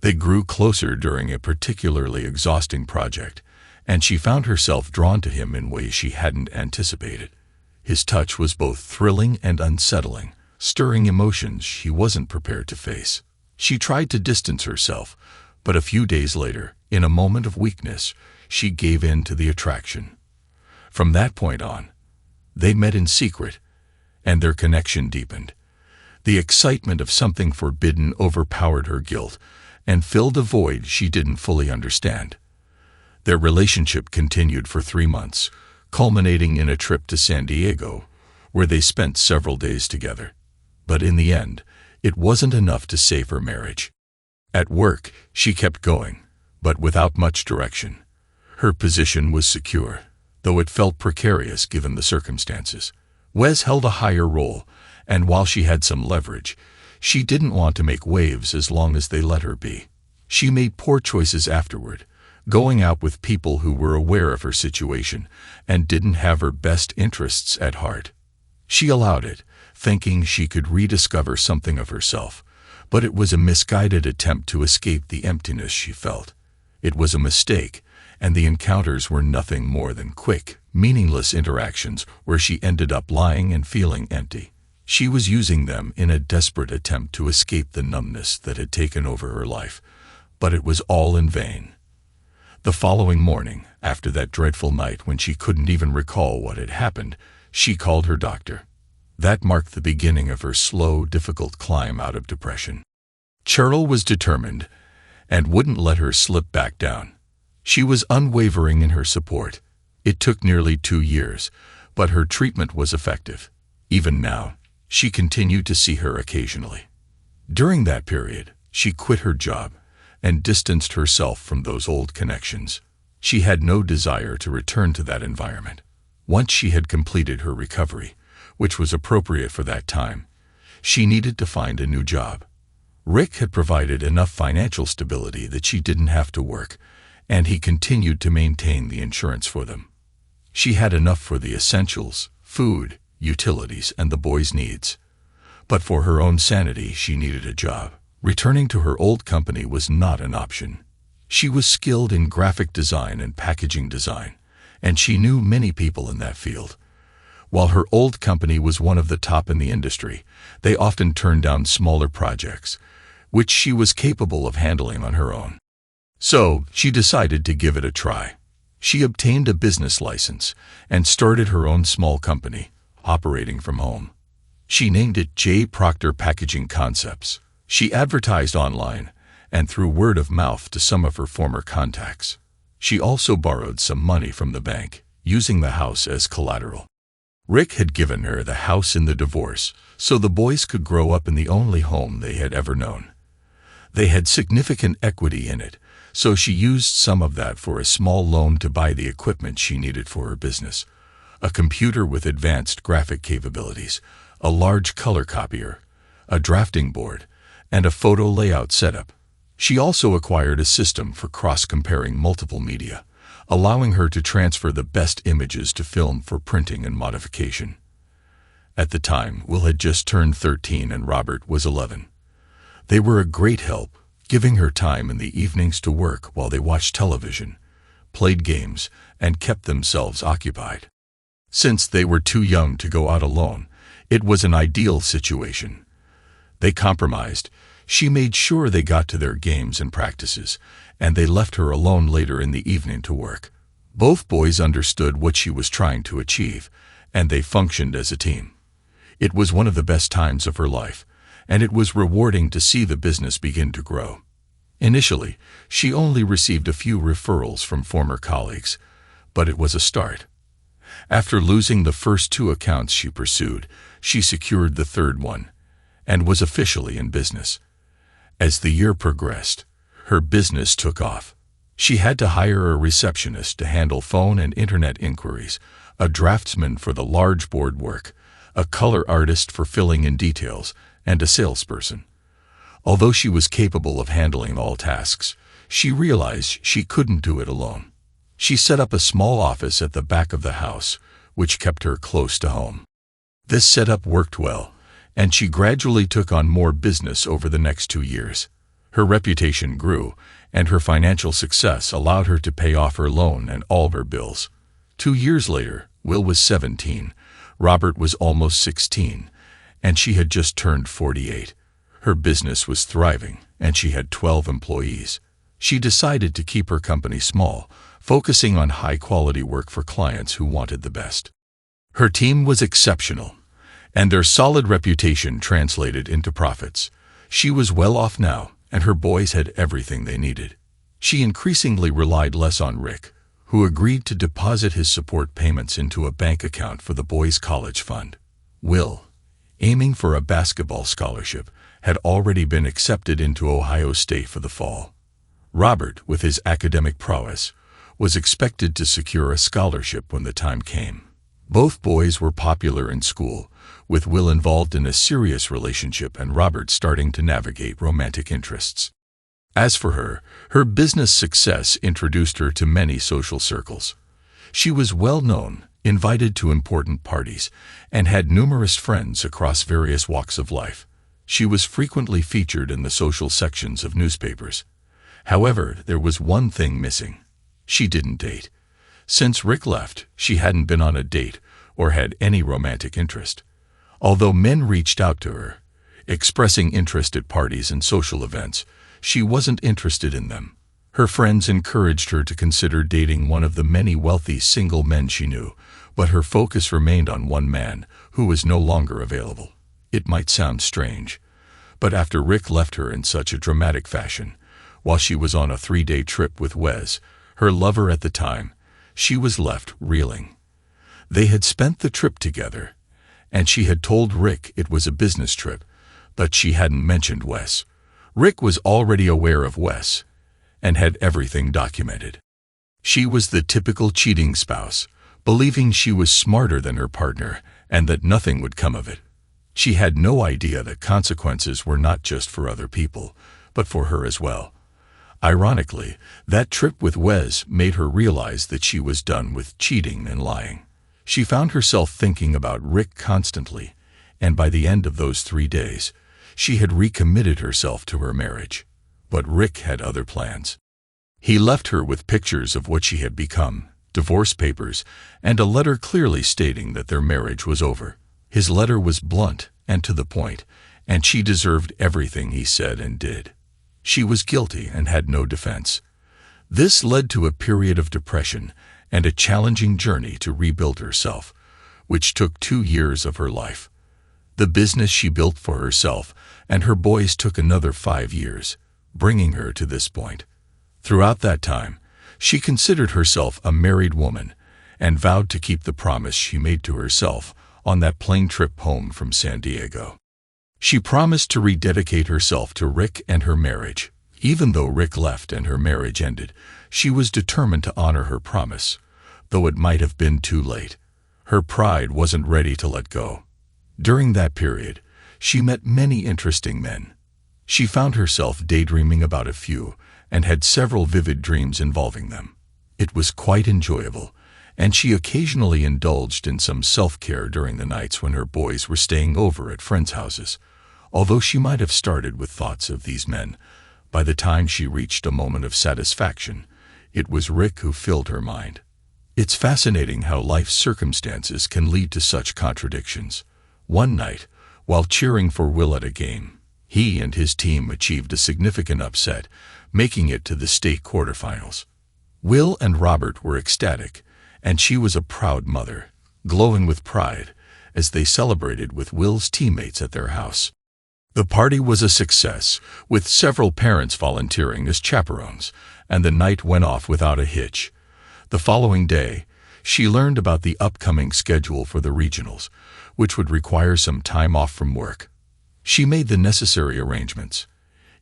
They grew closer during a particularly exhausting project, and she found herself drawn to him in ways she hadn't anticipated. His touch was both thrilling and unsettling, stirring emotions she wasn't prepared to face. She tried to distance herself, but a few days later, in a moment of weakness, she gave in to the attraction. From that point on, they met in secret, and their connection deepened. The excitement of something forbidden overpowered her guilt and filled a void she didn't fully understand. Their relationship continued for 3 months, culminating in a trip to San Diego, where they spent several days together. But in the end, it wasn't enough to save her marriage. At work, she kept going, but without much direction. Her position was secure, though it felt precarious given the circumstances. Wes held a higher role, and while she had some leverage, she didn't want to make waves as long as they let her be. She made poor choices afterward, going out with people who were aware of her situation and didn't have her best interests at heart. She allowed it, thinking she could rediscover something of herself, but it was a misguided attempt to escape the emptiness she felt. It was a mistake, and the encounters were nothing more than quick, meaningless interactions where she ended up lying and feeling empty. She was using them in a desperate attempt to escape the numbness that had taken over her life, but it was all in vain. The following morning, after that dreadful night when she couldn't even recall what had happened, she called her doctor. That marked the beginning of her slow, difficult climb out of depression. Cheryl was determined and wouldn't let her slip back down. She was unwavering in her support. It took nearly 2 years, but her treatment was effective. Even now, she continued to see her occasionally. During that period, she quit her job and distanced herself from those old connections. She had no desire to return to that environment. Once she had completed her recovery, which was appropriate for that time, she needed to find a new job. Rick had provided enough financial stability that she didn't have to work, and he continued to maintain the insurance for them. She had enough for the essentials, food, utilities, and the boys' needs. But for her own sanity, she needed a job. Returning to her old company was not an option. She was skilled in graphic design and packaging design, and she knew many people in that field. While her old company was one of the top in the industry, they often turned down smaller projects, which she was capable of handling on her own. So, she decided to give it a try. She obtained a business license and started her own small company, operating from home. She named it J. Proctor Packaging Concepts. She advertised online and through word of mouth to some of her former contacts. She also borrowed some money from the bank, using the house as collateral. Rick had given her the house in the divorce, so the boys could grow up in the only home they had ever known. They had significant equity in it, so she used some of that for a small loan to buy the equipment she needed for her business: a computer with advanced graphic capabilities, a large color copier, a drafting board, and a photo layout setup. She also acquired a system for cross-comparing multiple media, allowing her to transfer the best images to film for printing and modification. At the time, Will had just turned 13 and Robert was 11. They were a great help, giving her time in the evenings to work while they watched television, played games, and kept themselves occupied. Since they were too young to go out alone, it was an ideal situation. They compromised. She made sure they got to their games and practices, and they left her alone later in the evening to work. Both boys understood what she was trying to achieve, and they functioned as a team. It was one of the best times of her life, and it was rewarding to see the business begin to grow. Initially, she only received a few referrals from former colleagues, but it was a start. After losing the first 2 accounts she pursued, she secured the third one, and was officially in business. As the year progressed, her business took off. She had to hire a receptionist to handle phone and internet inquiries, a draftsman for the large board work, a color artist for filling in details, and a salesperson. Although she was capable of handling all tasks, she realized she couldn't do it alone. She set up a small office at the back of the house, which kept her close to home. This setup worked well, and she gradually took on more business over the next 2 years. Her reputation grew, and her financial success allowed her to pay off her loan and all of her bills. 2 years later, Will was 17, Robert was almost 16, and she had just turned 48. Her business was thriving, and she had 12 employees. She decided to keep her company small, focusing on high-quality work for clients who wanted the best. Her team was exceptional, and their solid reputation translated into profits. She was well off now, and her boys had everything they needed. She increasingly relied less on Rick, who agreed to deposit his support payments into a bank account for the boys' college fund. Will, aiming for a basketball scholarship, had already been accepted into Ohio State for the fall. Robert, with his academic prowess, was expected to secure a scholarship when the time came. Both boys were popular in school, with Will involved in a serious relationship and Robert starting to navigate romantic interests. As for her, her business success introduced her to many social circles. She was well known, invited to important parties, and had numerous friends across various walks of life. She was frequently featured in the social sections of newspapers. However, there was one thing missing. She didn't date. Since Rick left, she hadn't been on a date or had any romantic interest. Although men reached out to her, expressing interest at parties and social events, she wasn't interested in them. Her friends encouraged her to consider dating one of the many wealthy single men she knew, but her focus remained on one man who was no longer available. It might sound strange, but after Rick left her in such a dramatic fashion, while she was on a 3-day trip with Wes, her lover at the time, she was left reeling. They had spent the trip together, and she had told Rick it was a business trip, but she hadn't mentioned Wes. Rick was already aware of Wes, and had everything documented. She was the typical cheating spouse, believing she was smarter than her partner and that nothing would come of it. She had no idea that consequences were not just for other people, but for her as well. Ironically, that trip with Wes made her realize that she was done with cheating and lying. She found herself thinking about Rick constantly, and by the end of those 3 days, she had recommitted herself to her marriage. But Rick had other plans. He left her with pictures of what she had become, divorce papers, and a letter clearly stating that their marriage was over. His letter was blunt and to the point, and she deserved everything he said and did. She was guilty and had no defense. This led to a period of depression and a challenging journey to rebuild herself, which took 2 years of her life. The business she built for herself and her boys took another 5 years, bringing her to this point. Throughout that time, she considered herself a married woman and vowed to keep the promise she made to herself on that plane trip home from San Diego. She promised to rededicate herself to Rick and her marriage. Even though Rick left and her marriage ended, she was determined to honor her promise, though it might have been too late. Her pride wasn't ready to let go. During that period, she met many interesting men. She found herself daydreaming about a few and had several vivid dreams involving them. It was quite enjoyable, and she occasionally indulged in some self-care during the nights when her boys were staying over at friends' houses. Although she might have started with thoughts of these men, by the time she reached a moment of satisfaction, it was Rick who filled her mind. It's fascinating how life's circumstances can lead to such contradictions. One night, while cheering for Will at a game, he and his team achieved a significant upset, making it to the state quarterfinals. Will and Robert were ecstatic, and she was a proud mother, glowing with pride as they celebrated with Will's teammates at their house. The party was a success, with several parents volunteering as chaperones, and the night went off without a hitch. The following day, she learned about the upcoming schedule for the regionals, which would require some time off from work. She made the necessary arrangements,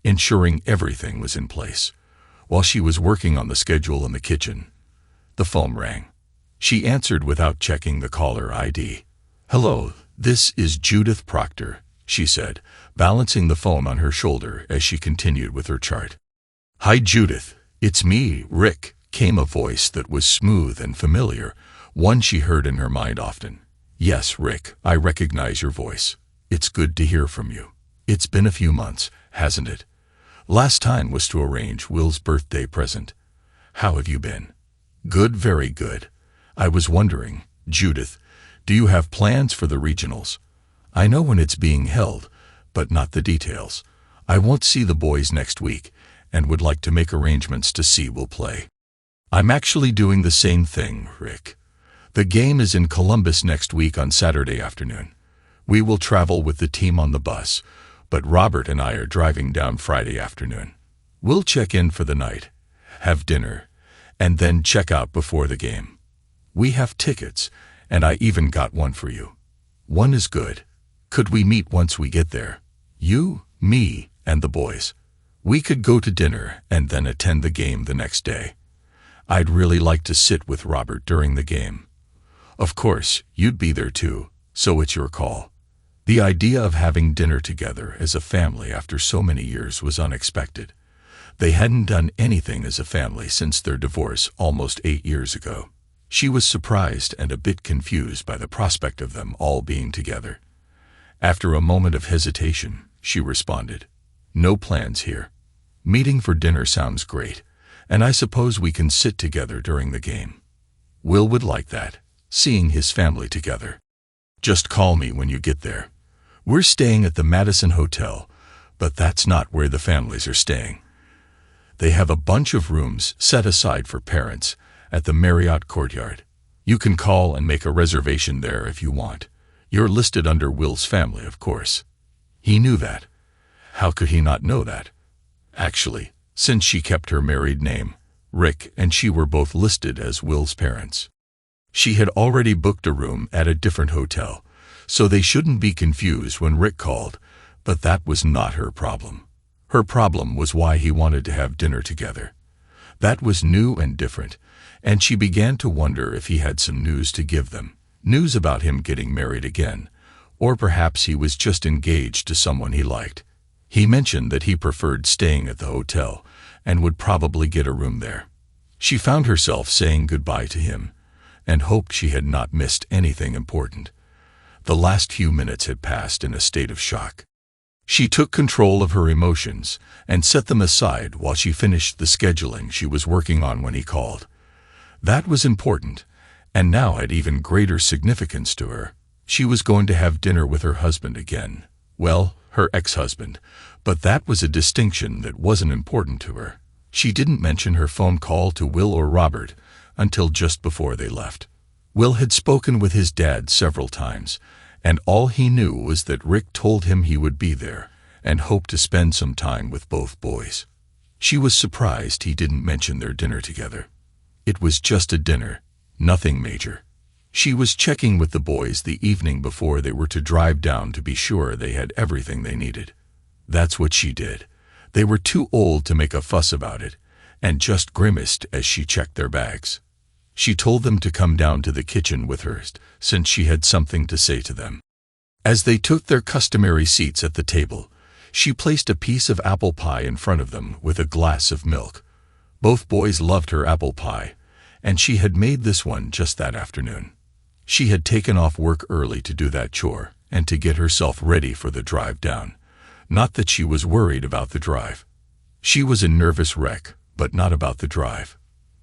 ensuring everything was in place. While she was working on the schedule in the kitchen, the phone rang. She answered without checking the caller ID. "Hello, this is Judith Proctor," she said, balancing the phone on her shoulder as she continued with her chart. "Hi, Judith. It's me, Rick," came a voice that was smooth and familiar, one she heard in her mind often. "Yes, Rick, I recognize your voice. It's good to hear from you. It's been a few months, hasn't it? Last time was to arrange Will's birthday present. How have you been?" "Good, very good. I was wondering, Judith, do you have plans for the regionals? I know when it's being held, but not the details. I won't see the boys next week and would like to make arrangements to see Will play." "I'm actually doing the same thing, Rick. The game is in Columbus next week on Saturday afternoon. We will travel with the team on the bus, but Robert and I are driving down Friday afternoon. We'll check in for the night, have dinner, and then check out before the game. We have tickets, and I even got one for you. One is good. Could we meet once we get there? You, me, and the boys. We could go to dinner and then attend the game the next day. I'd really like to sit with Robert during the game. Of course, you'd be there too, so it's your call." The idea of having dinner together as a family after so many years was unexpected. They hadn't done anything as a family since their divorce almost 8 years ago. She was surprised and a bit confused by the prospect of them all being together. After a moment of hesitation, she responded, "No plans here. Meeting for dinner sounds great, and I suppose we can sit together during the game. Will would like that, seeing his family together. Just call me when you get there. We're staying at the Madison Hotel, but that's not where the families are staying. They have a bunch of rooms set aside for parents at the Marriott Courtyard. You can call and make a reservation there if you want. You're listed under Will's family, of course." He knew that. How could he not know that? Actually, since she kept her married name, Rick and she were both listed as Will's parents. She had already booked a room at a different hotel, so they shouldn't be confused when Rick called, but that was not her problem. Her problem was why he wanted to have dinner together. That was new and different, and she began to wonder if he had some news to give them. News about him getting married again, or perhaps he was just engaged to someone he liked. He mentioned that he preferred staying at the hotel and would probably get a room there. She found herself saying goodbye to him and hoped she had not missed anything important. The last few minutes had passed in a state of shock. She took control of her emotions and set them aside while she finished the scheduling she was working on when he called. That was important, and now had even greater significance to her. She was going to have dinner with her husband again. Well, her ex-husband, but that was a distinction that wasn't important to her. She didn't mention her phone call to Will or Robert until just before they left. Will had spoken with his dad several times, and all he knew was that Rick told him he would be there and hoped to spend some time with both boys. She was surprised he didn't mention their dinner together. It was just a dinner, Nothing major. She was checking with the boys the evening before they were to drive down to be sure they had everything they needed. That's what she did. They were too old to make a fuss about it, and just grimaced as she checked their bags. She told them to come down to the kitchen with her, since she had something to say to them. As they took their customary seats at the table, she placed a piece of apple pie in front of them with a glass of milk. Both boys loved her apple pie, and she had made this one just that afternoon. She had taken off work early to do that chore and to get herself ready for the drive down. Not that she was worried about the drive. She was a nervous wreck, but not about the drive.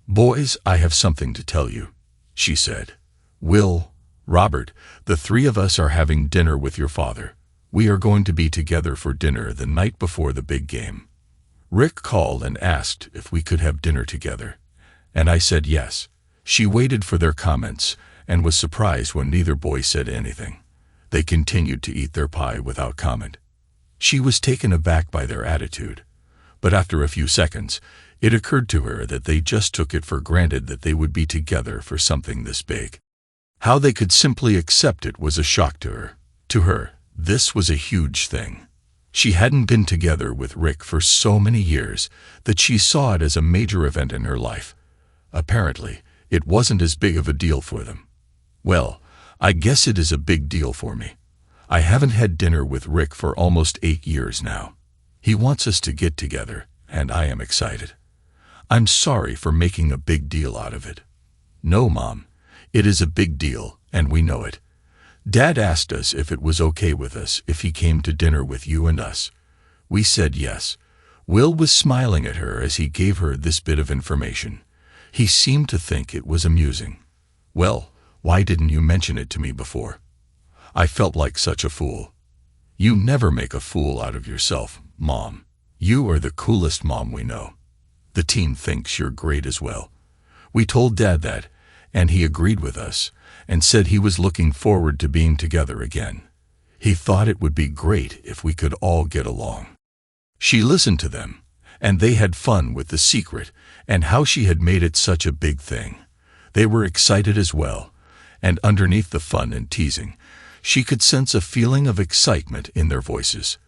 "Boys, I have something to tell you," she said. "Will, Robert, the three of us are having dinner with your father. We are going to be together for dinner the night before the big game." Rick called and asked if we could have dinner together, and I said yes. She waited for their comments and was surprised when neither boy said anything. They continued to eat their pie without comment. She was taken aback by their attitude, but after a few seconds, it occurred to her that they just took it for granted that they would be together for something this big. How they could simply accept it was a shock to her. To her, this was a huge thing. She hadn't been together with Rick for so many years that she saw it as a major event in her life. Apparently, it wasn't as big of a deal for them. Well, I guess it is a big deal for me. I haven't had dinner with Rick for almost 8 years now. He wants us to get together, and I am excited. I'm sorry for making a big deal out of it. No, Mom, it is a big deal, and we know it. Dad asked us if it was okay with us if he came to dinner with you and us. We said yes. Will was smiling at her as he gave her this bit of information. He seemed to think it was amusing. "Well, why didn't you mention it to me before?" I felt like such a fool. "You never make a fool out of yourself, Mom. You are the coolest mom we know. The team thinks you're great as well." We told Dad that, and he agreed with us and said he was looking forward to being together again. He thought it would be great if we could all get along. She listened to them, and they had fun with the secret and how she had made it such a big thing. They were excited as well, and underneath the fun and teasing, she could sense a feeling of excitement in their voices.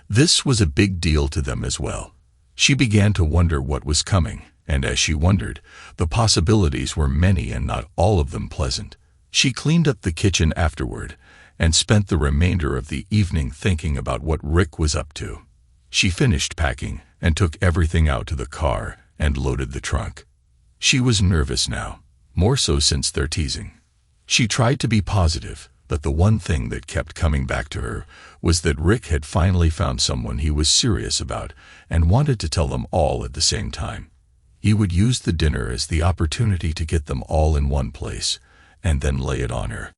This was a big deal to them as well. She began to wonder what was coming, and as she wondered, the possibilities were many and not all of them pleasant. She cleaned up the kitchen afterward and spent the remainder of the evening thinking about what Rick was up to. She finished packing and took everything out to the car and loaded the trunk. She was nervous now, more so since their teasing. She tried to be positive, but the one thing that kept coming back to her was that Rick had finally found someone he was serious about and wanted to tell them all at the same time. He would use the dinner as the opportunity to get them all in one place and then lay it on her.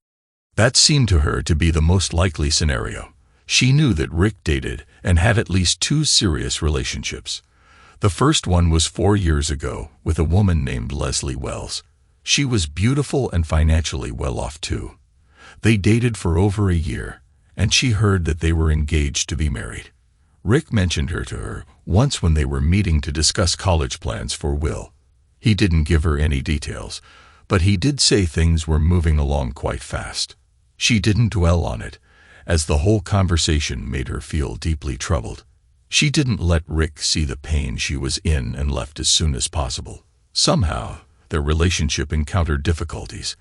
That seemed to her to be the most likely scenario. She knew that Rick dated and had at least 2 serious relationships. The first one was 4 years ago with a woman named Leslie Wells. She was beautiful and financially well off too. They dated for over a year, and she heard that they were engaged to be married. Rick mentioned her to her once when they were meeting to discuss college plans for Will. He didn't give her any details, but he did say things were moving along quite fast. She didn't dwell on it, as the whole conversation made her feel deeply troubled. She didn't let Rick see the pain she was in and left as soon as possible. Somehow, their relationship encountered difficulties,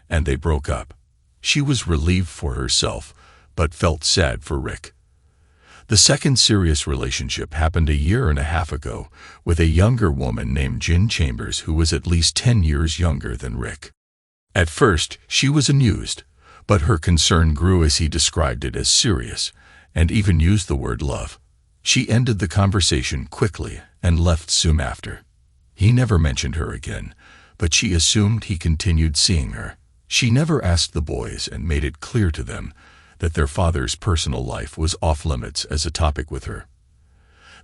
and they broke up. She was relieved for herself, but felt sad for Rick. The second serious relationship happened a year and a half ago with a younger woman named Jen Chambers who was at least 10 years younger than Rick. At first, she was amused, but her concern grew as he described it as serious, and even used the word love. She ended the conversation quickly and left soon after. He never mentioned her again, but she assumed he continued seeing her. She never asked the boys and made it clear to them that their father's personal life was off-limits as a topic with her.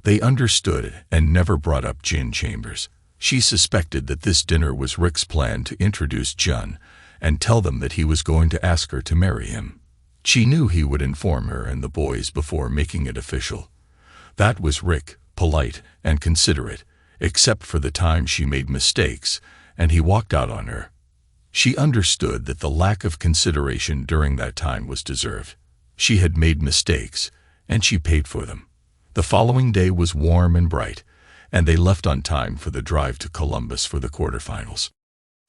They understood and never brought up Jen Chambers. She suspected that this dinner was Rick's plan to introduce Jen and tell them that he was going to ask her to marry him. She knew he would inform her and the boys before making it official. That was Rick, polite and considerate, except for the time she made mistakes and he walked out on her. She understood that the lack of consideration during that time was deserved. She had made mistakes, and she paid for them. The following day was warm and bright, and they left on time for the drive to Columbus for the quarterfinals.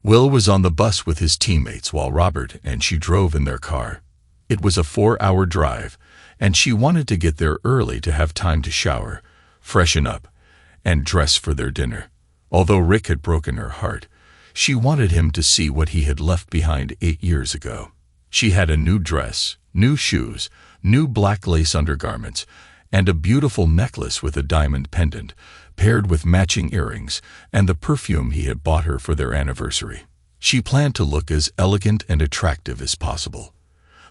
Will was on the bus with his teammates while Robert and she drove in their car. It was a 4-hour drive, and she wanted to get there early to have time to shower, freshen up, and dress for their dinner. Although Rick had broken her heart, she wanted him to see what he had left behind 8 years ago. She had a new dress, new shoes, new black lace undergarments, and a beautiful necklace with a diamond pendant, paired with matching earrings and the perfume he had bought her for their anniversary. She planned to look as elegant and attractive as possible.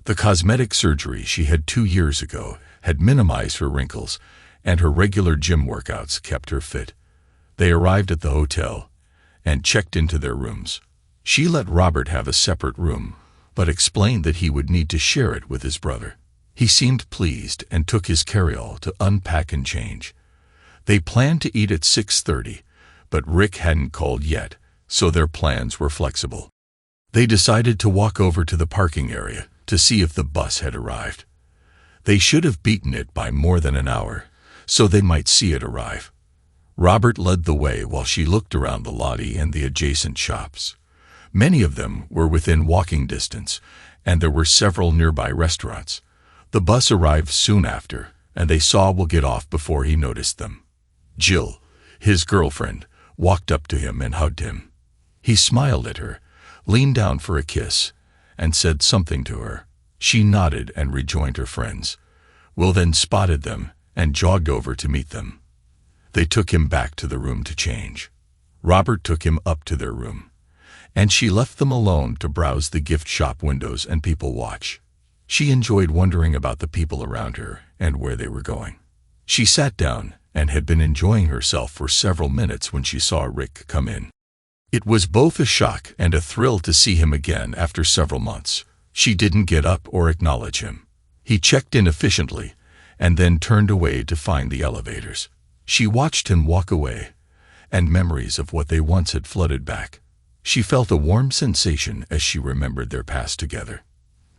The cosmetic surgery she had 2 years ago had minimized her wrinkles, and her regular gym workouts kept her fit. They arrived at the hotel and checked into their rooms. She let Robert have a separate room, but explained that he would need to share it with his brother. He seemed pleased and took his carry-all to unpack and change. They planned to eat at 6:30, but Rick hadn't called yet, so their plans were flexible. They decided to walk over to the parking area to see if the bus had arrived. They should have beaten it by more than an hour, so they might see it arrive. Robert led the way while she looked around the lobby and the adjacent shops. Many of them were within walking distance, and there were several nearby restaurants. The bus arrived soon after, and they saw Will get off before he noticed them. Jill, his girlfriend, walked up to him and hugged him. He smiled at her, leaned down for a kiss, and said something to her. She nodded and rejoined her friends. Will then spotted them and jogged over to meet them. They took him back to the room to change. Robert took him up to their room, and she left them alone to browse the gift shop windows and people watch. She enjoyed wondering about the people around her and where they were going. She sat down and had been enjoying herself for several minutes when she saw Rick come in. It was both a shock and a thrill to see him again after several months. She didn't get up or acknowledge him. He checked in efficiently and then turned away to find the elevators. She watched him walk away, and memories of what they once had flooded back. She felt a warm sensation as she remembered their past together.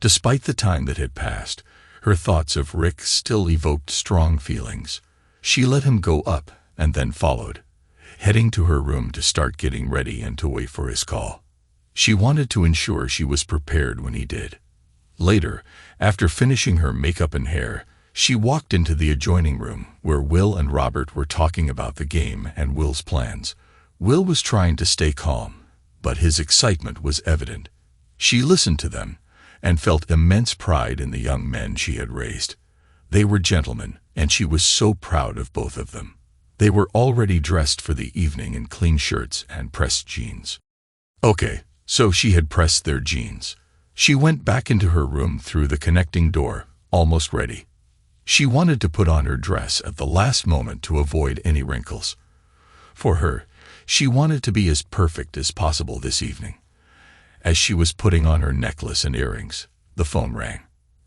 Despite the time that had passed, her thoughts of Rick still evoked strong feelings. She let him go up and then followed, heading to her room to start getting ready and to wait for his call. She wanted to ensure she was prepared when he did. Later, after finishing her makeup and hair, she walked into the adjoining room where Will and Robert were talking about the game and Will's plans. Will was trying to stay calm, but his excitement was evident. She listened to them and felt immense pride in the young men she had raised. They were gentlemen, and she was so proud of both of them. They were already dressed for the evening in clean shirts and pressed jeans. Okay, so she had pressed their jeans. She went back into her room through the connecting door, almost ready. She wanted to put on her dress at the last moment to avoid any wrinkles. For her, she wanted to be as perfect as possible this evening. As she was putting on her necklace and earrings, the phone rang.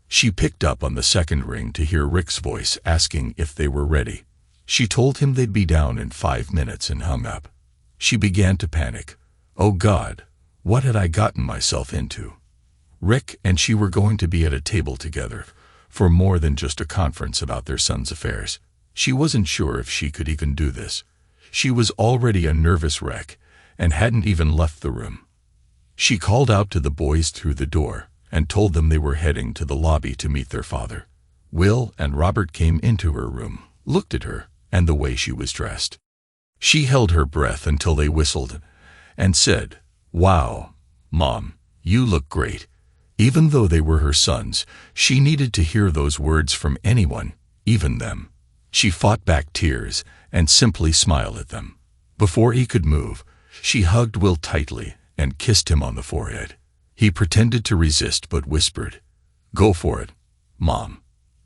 She picked up on the second ring to hear Rick's voice asking if they were ready. She told him they'd be down in 5 minutes and hung up. She began to panic. Oh God, what had I gotten myself into? Rick and she were going to be at a table together for more than just a conference about their son's affairs. She wasn't sure if she could even do this. She was already a nervous wreck and hadn't even left the room. She called out to the boys through the door and told them they were heading to the lobby to meet their father. Will and Robert came into her room, looked at her and the way she was dressed. She held her breath until they whistled and said, "Wow, Mom, you look great." Even though they were her sons, she needed to hear those words from anyone, even them. She fought back tears and simply smiled at them. Before he could move, she hugged Will tightly and kissed him on the forehead. He pretended to resist but whispered, "Go for it, Mom.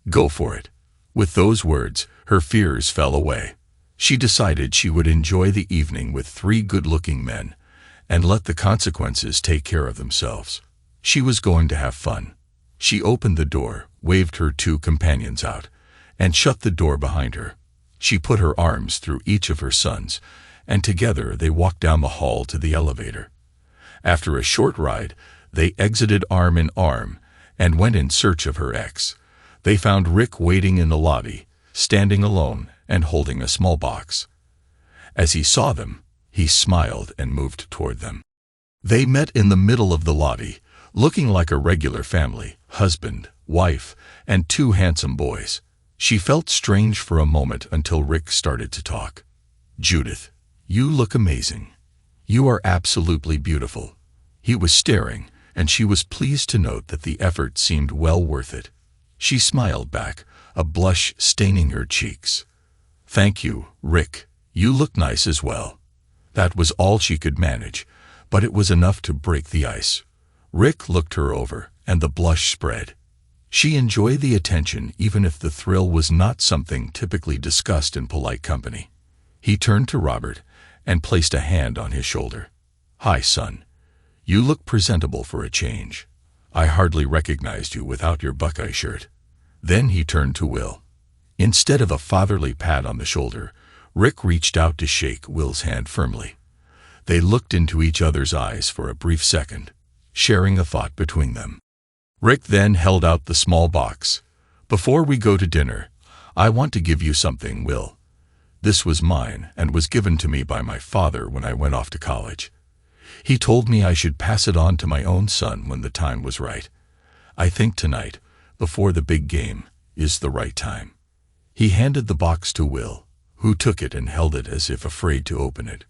Go for it." With those words, her fears fell away. She decided she would enjoy the evening with 3 good-looking men and let the consequences take care of themselves. She was going to have fun. She opened the door, waved her 2 companions out, and shut the door behind her. She put her arms through each of her sons, and together they walked down the hall to the elevator. After a short ride, they exited arm in arm and went in search of her ex. They found Rick waiting in the lobby, standing alone and holding a small box. As he saw them, he smiled and moved toward them. They met in the middle of the lobby, looking like a regular family, husband, wife, and two handsome boys. She felt strange for a moment until Rick started to talk. "Judith, you look amazing. You are absolutely beautiful." He was staring, and she was pleased to note that the effort seemed well worth it. She smiled back, a blush staining her cheeks. "Thank you, Rick. You look nice as well." That was all she could manage, but it was enough to break the ice. Rick looked her over, and the blush spread. She enjoyed the attention even if the thrill was not something typically discussed in polite company. He turned to Robert and placed a hand on his shoulder. "Hi, son. You look presentable for a change. I hardly recognized you without your Buckeye shirt." Then he turned to Will. Instead of a fatherly pat on the shoulder, Rick reached out to shake Will's hand firmly. They looked into each other's eyes for a brief second, sharing a thought between them. Rick then held out the small box. "Before we go to dinner, I want to give you something, Will. This was mine and was given to me by my father when I went off to college. He told me I should pass it on to my own son when the time was right. I think tonight, before the big game, is the right time." He handed the box to Will, who took it and held it as if afraid to open it.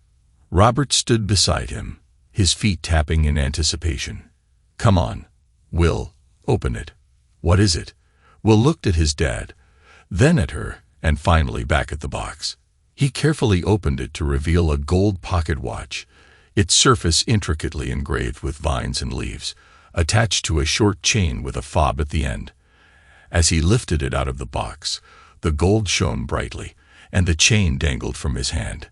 Robert stood beside him, his feet tapping in anticipation. "Come on, Will, open it. What is it?" Will looked at his dad, then at her, and finally back at the box. He carefully opened it to reveal a gold pocket watch, its surface intricately engraved with vines and leaves, attached to a short chain with a fob at the end. As he lifted it out of the box, the gold shone brightly, and the chain dangled from his hand.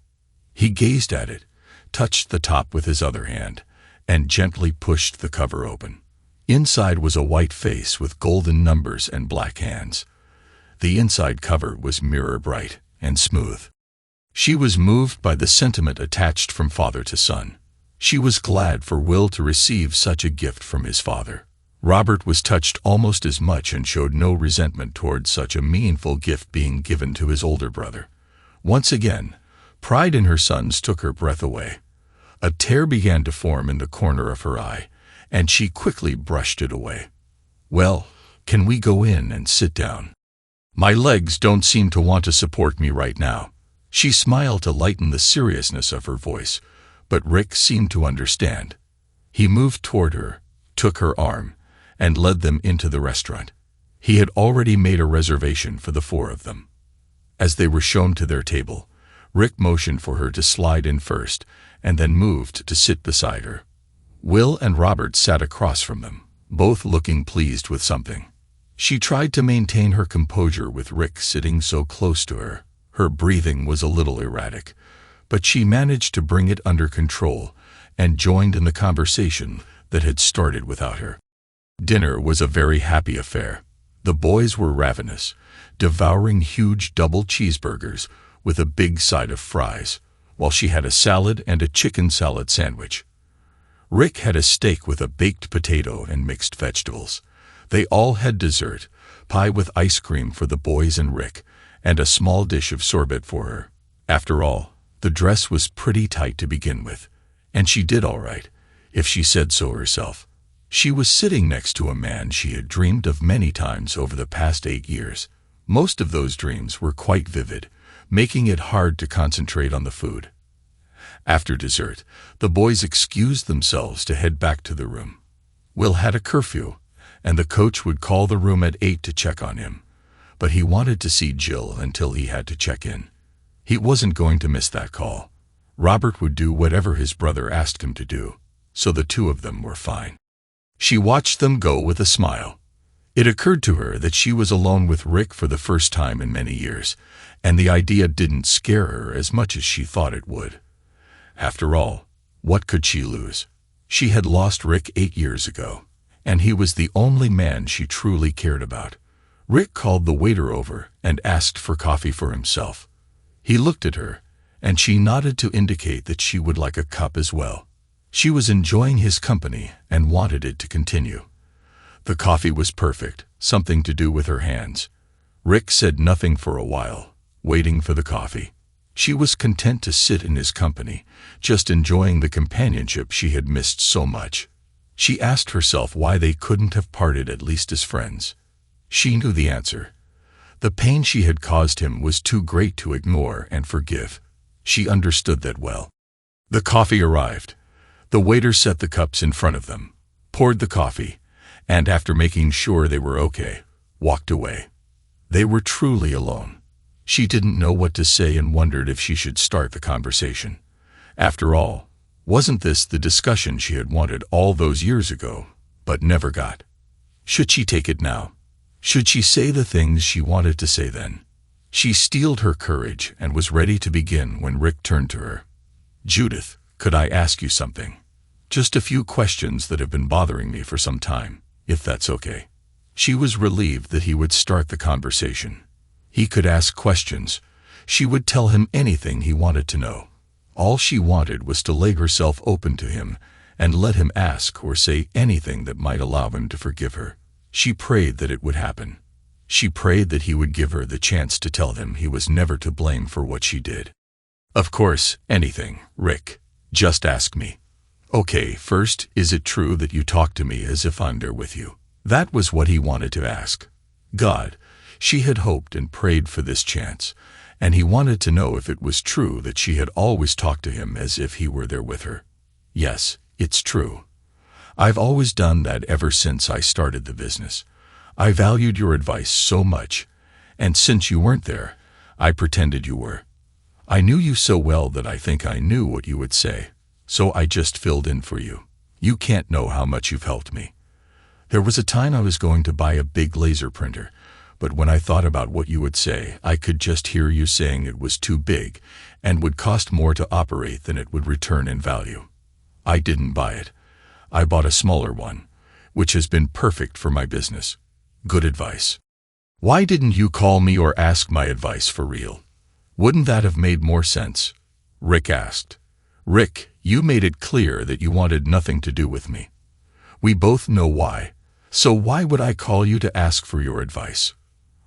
He gazed at it, touched the top with his other hand, and gently pushed the cover open. Inside was a white face with golden numbers and black hands. The inside cover was mirror bright and smooth. She was moved by the sentiment attached from father to son. She was glad for Will to receive such a gift from his father. Robert was touched almost as much and showed no resentment toward such a meaningful gift being given to his older brother. Once again, pride in her sons took her breath away. A tear began to form in the corner of her eye, and she quickly brushed it away. "Well, can we go in and sit down? My legs don't seem to want to support me right now." She smiled to lighten the seriousness of her voice, but Rick seemed to understand. He moved toward her, took her arm, and led them into the restaurant. He had already made a reservation for the four of them. As they were shown to their table, Rick motioned for her to slide in first, and then moved to sit beside her. Will and Robert sat across from them, both looking pleased with something. She tried to maintain her composure with Rick sitting so close to her. Her breathing was a little erratic, but she managed to bring it under control and joined in the conversation that had started without her. Dinner was a very happy affair. The boys were ravenous, devouring huge double cheeseburgers with a big side of fries, while she had a salad and a chicken salad sandwich. Rick had a steak with a baked potato and mixed vegetables. They all had dessert, pie with ice cream for the boys and Rick, and a small dish of sorbet for her. After all, the dress was pretty tight to begin with, and she did all right, if she said so herself. She was sitting next to a man she had dreamed of many times over the past 8 years. Most of those dreams were quite vivid, making it hard to concentrate on the food. After dessert, the boys excused themselves to head back to the room. Will had a curfew, and the coach would call the room at 8 to check on him, but he wanted to see Jill until he had to check in. He wasn't going to miss that call. Robert would do whatever his brother asked him to do, so the two of them were fine. She watched them go with a smile. It occurred to her that she was alone with Rick for the first time in many years, and the idea didn't scare her as much as she thought it would. After all, what could she lose? She had lost Rick 8 years ago, and he was the only man she truly cared about. Rick called the waiter over and asked for coffee for himself. He looked at her, and she nodded to indicate that she would like a cup as well. She was enjoying his company and wanted it to continue. The coffee was perfect, something to do with her hands. Rick said nothing for a while, waiting for the coffee. She was content to sit in his company, just enjoying the companionship she had missed so much. She asked herself why they couldn't have parted at least as friends. She knew the answer. The pain she had caused him was too great to ignore and forgive. She understood that well. The coffee arrived. The waiter set the cups in front of them, poured the coffee, and after making sure they were okay, walked away. They were truly alone. She didn't know what to say and wondered if she should start the conversation. After all, wasn't this the discussion she had wanted all those years ago, but never got? Should she take it now? Should she say the things she wanted to say then? She steeled her courage and was ready to begin when Rick turned to her. "Judith, could I ask you something? Just a few questions that have been bothering me for some time, if that's okay." She was relieved that he would start the conversation. He could ask questions. She would tell him anything he wanted to know. All she wanted was to lay herself open to him and let him ask or say anything that might allow him to forgive her. She prayed that it would happen. She prayed that he would give her the chance to tell him he was never to blame for what she did. "Of course, anything, Rick. Just ask me." "Okay, first, is it true that you talk to me as if I'm there with you?" That was what he wanted to ask. God, she had hoped and prayed for this chance, and he wanted to know if it was true that she had always talked to him as if he were there with her. "Yes, it's true. I've always done that ever since I started the business. I valued your advice so much, and since you weren't there, I pretended you were. I knew you so well that I think I knew what you would say, so I just filled in for you. You can't know how much you've helped me. There was a time I was going to buy a big laser printer, but when I thought about what you would say, I could just hear you saying it was too big and would cost more to operate than it would return in value. I didn't buy it. I bought a smaller one, which has been perfect for my business. Good advice. Why didn't you call me or ask my advice for real? Wouldn't that have made more sense?" Rick asked. "Rick, you made it clear that you wanted nothing to do with me. We both know why. So why would I call you to ask for your advice?"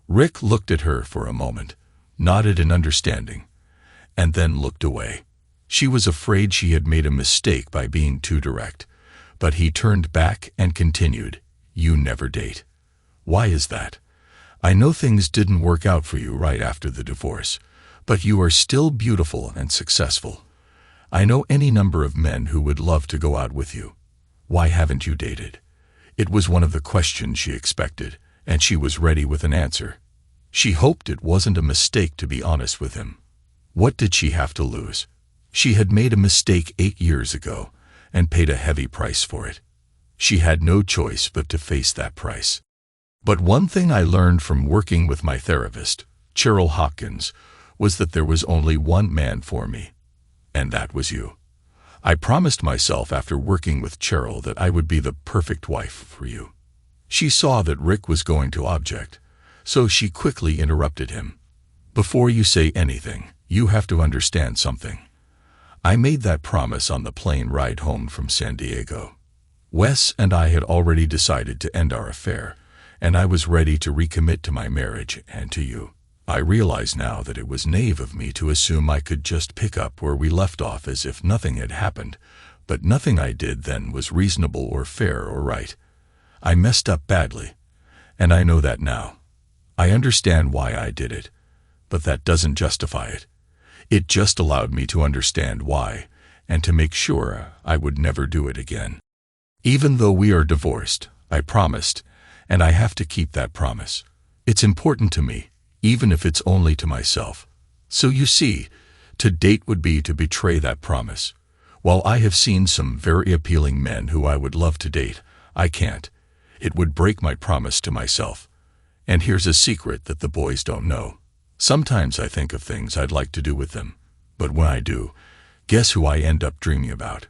Rick looked at her for a moment, nodded in understanding, and then looked away. She was afraid she had made a mistake by being too direct, but he turned back and continued, "You never date. Why is that? I know things didn't work out for you right after the divorce, but you are still beautiful and successful. I know any number of men who would love to go out with you. Why haven't you dated?" It was one of the questions she expected, and she was ready with an answer. She hoped it wasn't a mistake to be honest with him. What did she have to lose? She had made a mistake 8 years ago and paid a heavy price for it. She had no choice but to face that price. But one thing I learned from working with my therapist, Cheryl Hopkins, was that there was only one man for me, and that was you. I promised myself after working with Cheryl that I would be the perfect wife for you. She saw that Rick was going to object, so she quickly interrupted him. "Before you say anything, you have to understand something. I made that promise on the plane ride home from San Diego. Wes and I had already decided to end our affair, and I was ready to recommit to my marriage and to you. I realize now that it was naive of me to assume I could just pick up where we left off as if nothing had happened, but nothing I did then was reasonable or fair or right. I messed up badly, and I know that now. I understand why I did it, but that doesn't justify it. It just allowed me to understand why, and to make sure I would never do it again. Even though we are divorced, I promised, and I have to keep that promise. It's important to me, even if it's only to myself. So you see, to date would be to betray that promise. While I have seen some very appealing men who I would love to date, I can't. It would break my promise to myself. And here's a secret that the boys don't know. Sometimes I think of things I'd like to do with them, but when I do, guess who I end up dreaming about?"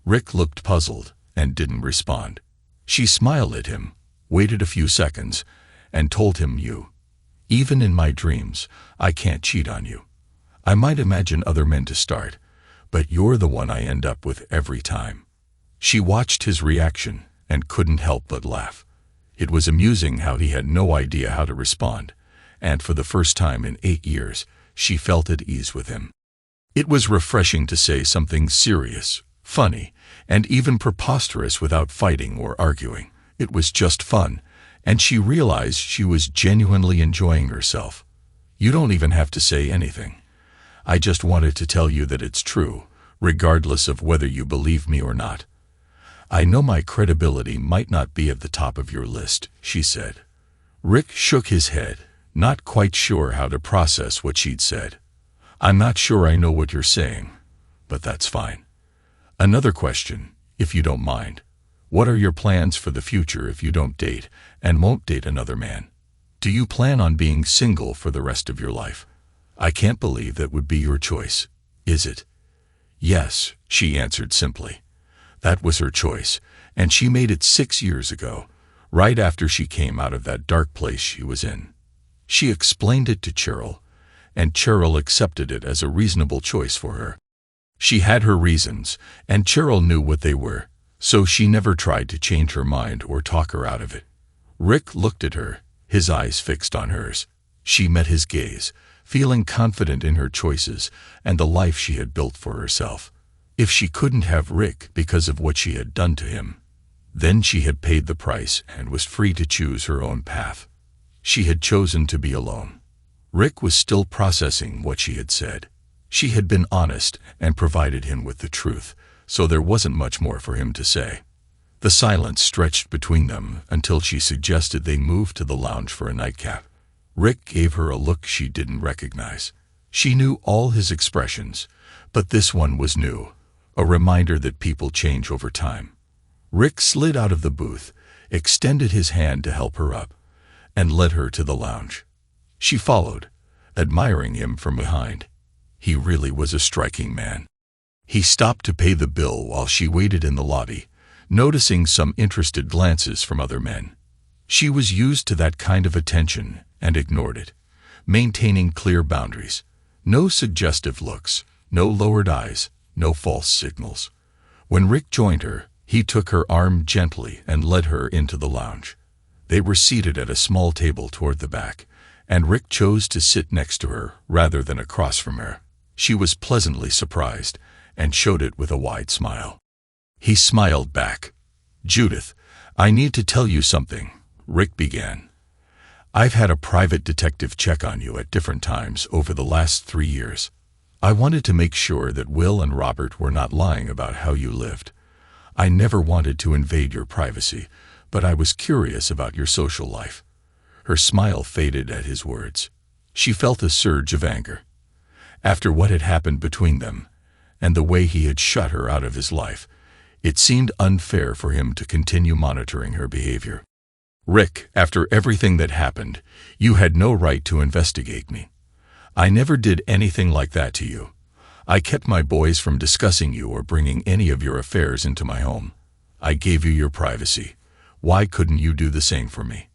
Rick looked puzzled and didn't respond. She smiled at him, waited a few seconds, and told him, "You. Even in my dreams, I can't cheat on you. I might imagine other men to start, but you're the one I end up with every time." She watched his reaction and couldn't help but laugh. It was amusing how he had no idea how to respond, and for the first time in 8 years, she felt at ease with him. It was refreshing to say something serious, funny, and even preposterous without fighting or arguing. It was just fun, and she realized she was genuinely enjoying herself. You don't even have to say anything. I just wanted to tell you that it's true, regardless of whether you believe me or not. I know my credibility might not be at the top of your list, she said. Rick shook his head, not quite sure how to process what she'd said. I'm not sure I know what you're saying, but that's fine. Another question, if you don't mind. What are your plans for the future if you don't date and won't date another man? Do you plan on being single for the rest of your life? I can't believe that would be your choice, is it? Yes, she answered simply. That was her choice, and she made it 6 years ago, right after she came out of that dark place she was in. She explained it to Cheryl, and Cheryl accepted it as a reasonable choice for her. She had her reasons, and Cheryl knew what they were, so she never tried to change her mind or talk her out of it. Rick looked at her, his eyes fixed on hers. She met his gaze, feeling confident in her choices and the life she had built for herself. If she couldn't have Rick because of what she had done to him, then she had paid the price and was free to choose her own path. She had chosen to be alone. Rick was still processing what she had said. She had been honest and provided him with the truth, so there wasn't much more for him to say. The silence stretched between them until she suggested they move to the lounge for a nightcap. Rick gave her a look she didn't recognize. She knew all his expressions, but this one was new, a reminder that people change over time. Rick slid out of the booth, extended his hand to help her up, and led her to the lounge. She followed, admiring him from behind. He really was a striking man. He stopped to pay the bill while she waited in the lobby, noticing some interested glances from other men. She was used to that kind of attention and ignored it, maintaining clear boundaries. No suggestive looks, no lowered eyes, no false signals. When Rick joined her, he took her arm gently and led her into the lounge. They were seated at a small table toward the back, and Rick chose to sit next to her rather than across from her. She was pleasantly surprised and showed it with a wide smile. He smiled back. Judith, I need to tell you something, Rick began. I've had a private detective check on you at different times over the last 3 years. I wanted to make sure that Will and Robert were not lying about how you lived. I never wanted to invade your privacy, but I was curious about your social life. Her smile faded at his words. She felt a surge of anger. After what had happened between them, and the way he had shut her out of his life, it seemed unfair for him to continue monitoring her behavior. Rick, after everything that happened, you had no right to investigate me. I never did anything like that to you. I kept my boys from discussing you or bringing any of your affairs into my home. I gave you your privacy. Why couldn't you do the same for me?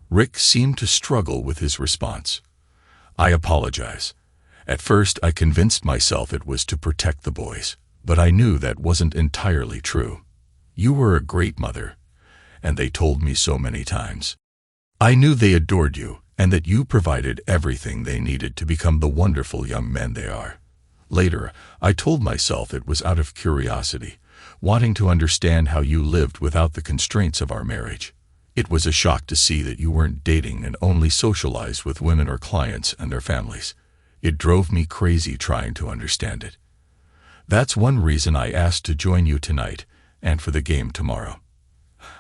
Rick seemed to struggle with his response. I apologize. At first I convinced myself it was to protect the boys, but I knew that wasn't entirely true. You were a great mother, and they told me so many times. I knew they adored you, and that you provided everything they needed to become the wonderful young men they are. Later, I told myself it was out of curiosity, wanting to understand how you lived without the constraints of our marriage. It was a shock to see that you weren't dating and only socialized with women or clients and their families. It drove me crazy trying to understand it. That's one reason I asked to join you tonight and for the game tomorrow.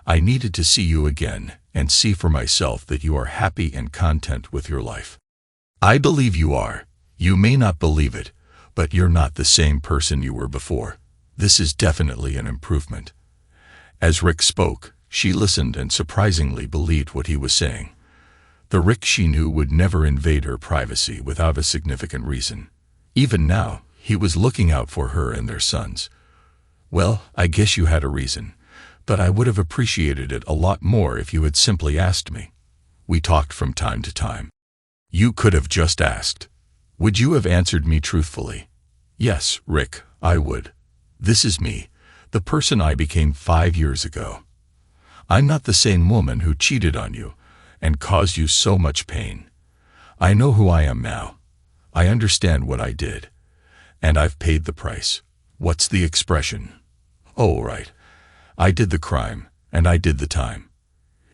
I needed to see you again and see for myself that you are happy and content with your life. I believe you are. You may not believe it, but you're not the same person you were before. This is definitely an improvement. As Rick spoke, she listened and surprisingly believed what he was saying. The Rick she knew would never invade her privacy without a significant reason. Even now, he was looking out for her and their sons. Well, I guess you had a reason, but I would have appreciated it a lot more if you had simply asked me. We talked from time to time. You could have just asked. Would you have answered me truthfully? Yes, Rick, I would. This is me, the person I became 5 years ago. I'm not the same woman who cheated on you and caused you so much pain. I know who I am now. I understand what I did, and I've paid the price. What's the expression? Oh, right. I did the crime, and I did the time.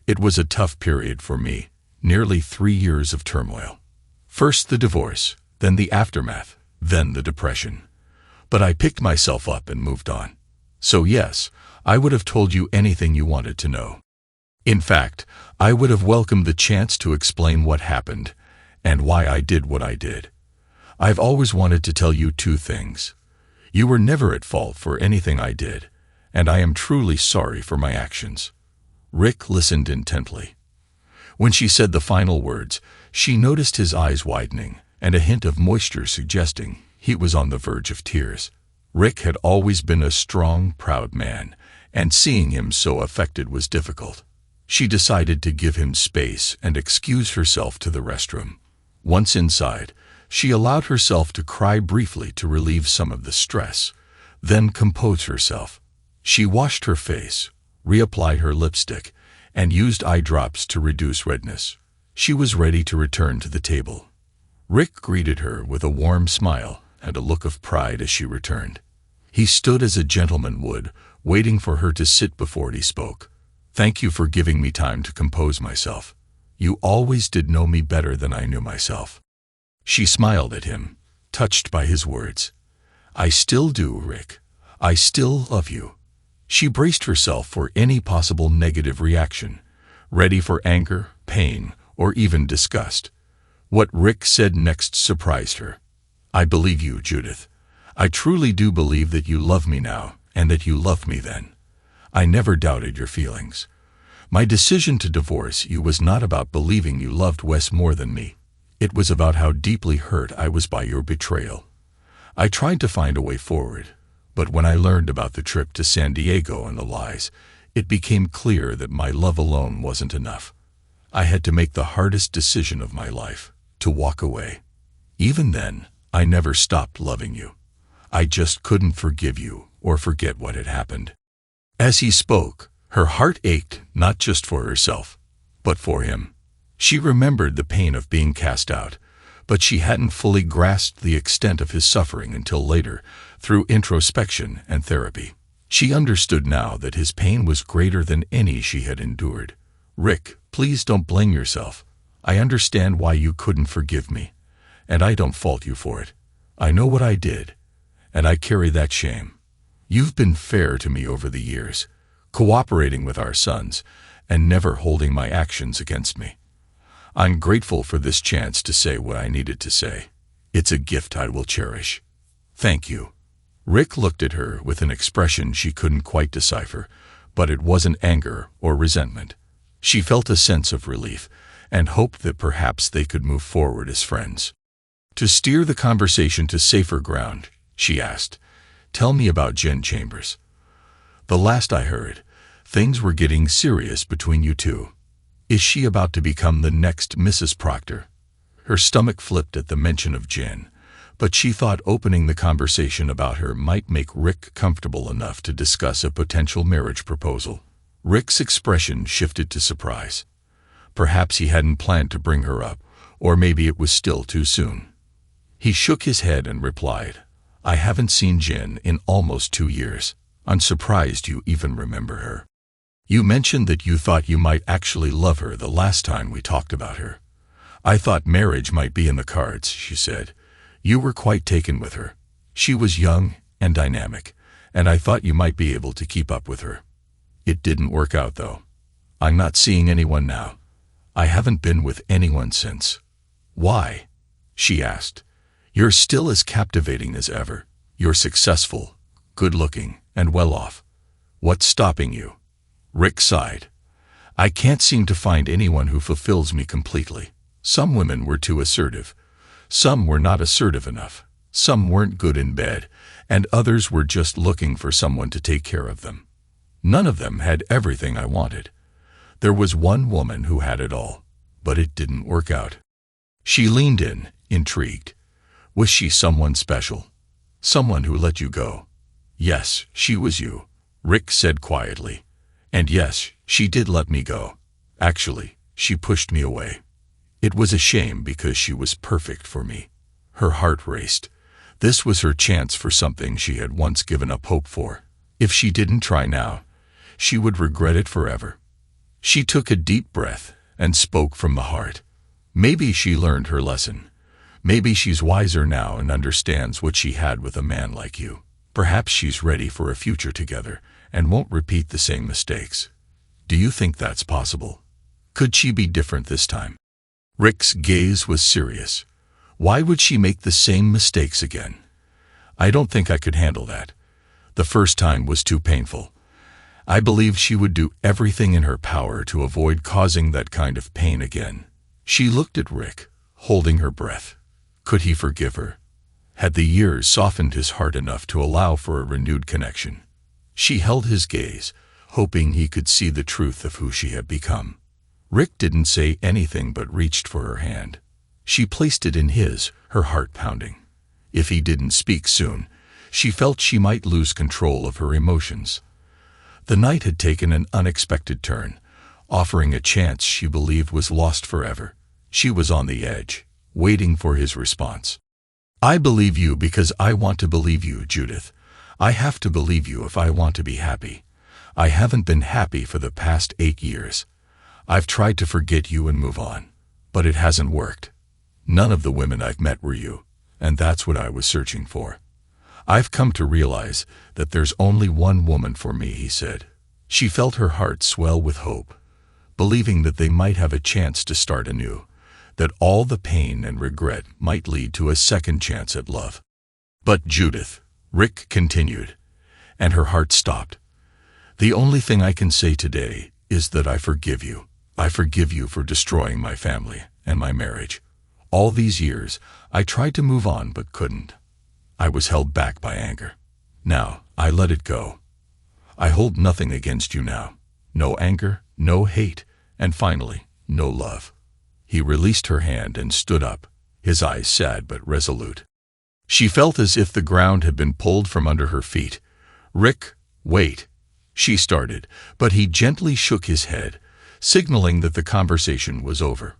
It was a tough period for me, nearly 3 years of turmoil. First the divorce, then the aftermath, then the depression. But I picked myself up and moved on. So yes, I would have told you anything you wanted to know. In fact, I would have welcomed the chance to explain what happened and why I did what I did. I've always wanted to tell you 2 things. You were never at fault for anything I did, and I am truly sorry for my actions. Rick listened intently. When she said the final words, she noticed his eyes widening and a hint of moisture suggesting he was on the verge of tears. Rick had always been a strong, proud man, and seeing him so affected was difficult. She decided to give him space and excuse herself to the restroom. Once inside, she allowed herself to cry briefly to relieve some of the stress, then compose herself. She washed her face, reapplied her lipstick, and used eye drops to reduce redness. She was ready to return to the table. Rick greeted her with a warm smile and a look of pride as she returned. He stood as a gentleman would, waiting for her to sit before he spoke. Thank you for giving me time to compose myself. You always did know me better than I knew myself. She smiled at him, touched by his words. I still do, Rick. I still love you. She braced herself for any possible negative reaction, ready for anger, pain, or even disgust. What Rick said next surprised her. I believe you, Judith. I truly do believe that you love me now and that you loved me then. I never doubted your feelings. My decision to divorce you was not about believing you loved Wes more than me. It was about how deeply hurt I was by your betrayal. I tried to find a way forward, but when I learned about the trip to San Diego and the lies, it became clear that my love alone wasn't enough. I had to make the hardest decision of my life, to walk away. Even then, I never stopped loving you. I just couldn't forgive you or forget what had happened. As he spoke, her heart ached not just for herself, but for him. She remembered the pain of being cast out, but she hadn't fully grasped the extent of his suffering until later, through introspection and therapy. She understood now that his pain was greater than any she had endured. Rick, please don't blame yourself. I understand why you couldn't forgive me, and I don't fault you for it. I know what I did, and I carry that shame. You've been fair to me over the years, cooperating with our sons, and never holding my actions against me. I'm grateful for this chance to say what I needed to say. It's a gift I will cherish. Thank you. Rick looked at her with an expression she couldn't quite decipher, but it wasn't anger or resentment. She felt a sense of relief and hoped that perhaps they could move forward as friends. To steer the conversation to safer ground, she asked, "Tell me about Jen Chambers. The last I heard, things were getting serious between you two. Is she about to become the next Mrs. Proctor?" Her stomach flipped at the mention of Jen, but she thought opening the conversation about her might make Rick comfortable enough to discuss a potential marriage proposal. Rick's expression shifted to surprise. Perhaps he hadn't planned to bring her up, or maybe it was still too soon. He shook his head and replied, "I haven't seen Jen in almost 2 years. I'm surprised you even remember her. You mentioned that you thought you might actually love her the last time we talked about her. I thought marriage might be in the cards," she said. "You were quite taken with her. She was young and dynamic, and I thought you might be able to keep up with her. It didn't work out, though. I'm not seeing anyone now. I haven't been with anyone since." "Why?" she asked. "You're still as captivating as ever. You're successful, good-looking, and well-off. What's stopping you?" Rick sighed. "I can't seem to find anyone who fulfills me completely. Some women were too assertive. Some were not assertive enough. Some weren't good in bed, and others were just looking for someone to take care of them. None of them had everything I wanted. There was one woman who had it all, but it didn't work out." She leaned in, intrigued. "Was she someone special? Someone who let you go?" "Yes, she was you. Rick said quietly. And yes, she did let me go. Actually, she pushed me away. It was a shame because she was perfect for me. Her heart raced. This was her chance for something she had once given up hope for. If she didn't try now, she would regret it forever. She took a deep breath and spoke from the heart. Maybe she learned her lesson. Maybe she's wiser now and understands what she had with a man like you. Perhaps she's ready for a future together and won't repeat the same mistakes. Do you think that's possible? Could she be different this time? Rick's gaze was serious. Why would she make the same mistakes again? I don't think I could handle that. The first time was too painful. I believe she would do everything in her power to avoid causing that kind of pain again. She looked at Rick, holding her breath. Could he forgive her? Had the years softened his heart enough to allow for a renewed connection? She held his gaze, hoping he could see the truth of who she had become. Rick didn't say anything but reached for her hand. She placed it in his, her heart pounding. If he didn't speak soon, she felt she might lose control of her emotions. The night had taken an unexpected turn, offering a chance she believed was lost forever. She was on the edge, waiting for his response. I believe you because I want to believe you, Judith. I have to believe you if I want to be happy. I haven't been happy for the past 8 years. I've tried to forget you and move on, but it hasn't worked. None of the women I've met were you, and that's what I was searching for. I've come to realize that there's only one woman for me, he said. She felt her heart swell with hope, believing that they might have a chance to start anew, that all the pain and regret might lead to a second chance at love. But Judith, Rick continued, and her heart stopped. The only thing I can say today is that I forgive you. I forgive you for destroying my family and my marriage. All these years, I tried to move on but couldn't. I was held back by anger. Now, I let it go. I hold nothing against you now. No anger, no hate, and finally, no love. He released her hand and stood up, his eyes sad but resolute. She felt as if the ground had been pulled from under her feet. Rick, wait, she started, but he gently shook his head, signaling that the conversation was over.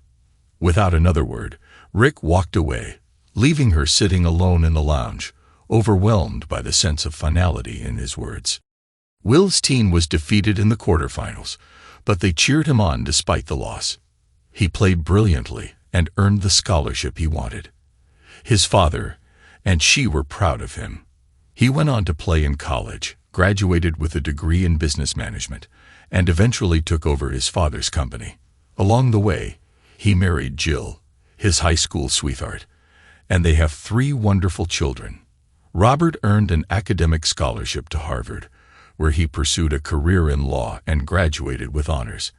Without another word, Rick walked away, leaving her sitting alone in the lounge, overwhelmed by the sense of finality in his words. Will's team was defeated in the quarterfinals, but they cheered him on despite the loss. He played brilliantly and earned the scholarship he wanted. His father and she were proud of him. He went on to play in college, graduated with a degree in business management, and eventually took over his father's company. Along the way, he married Jill, his high school sweetheart, and they have 3 wonderful children. Robert earned an academic scholarship to Harvard, where he pursued a career in law and graduated with honors.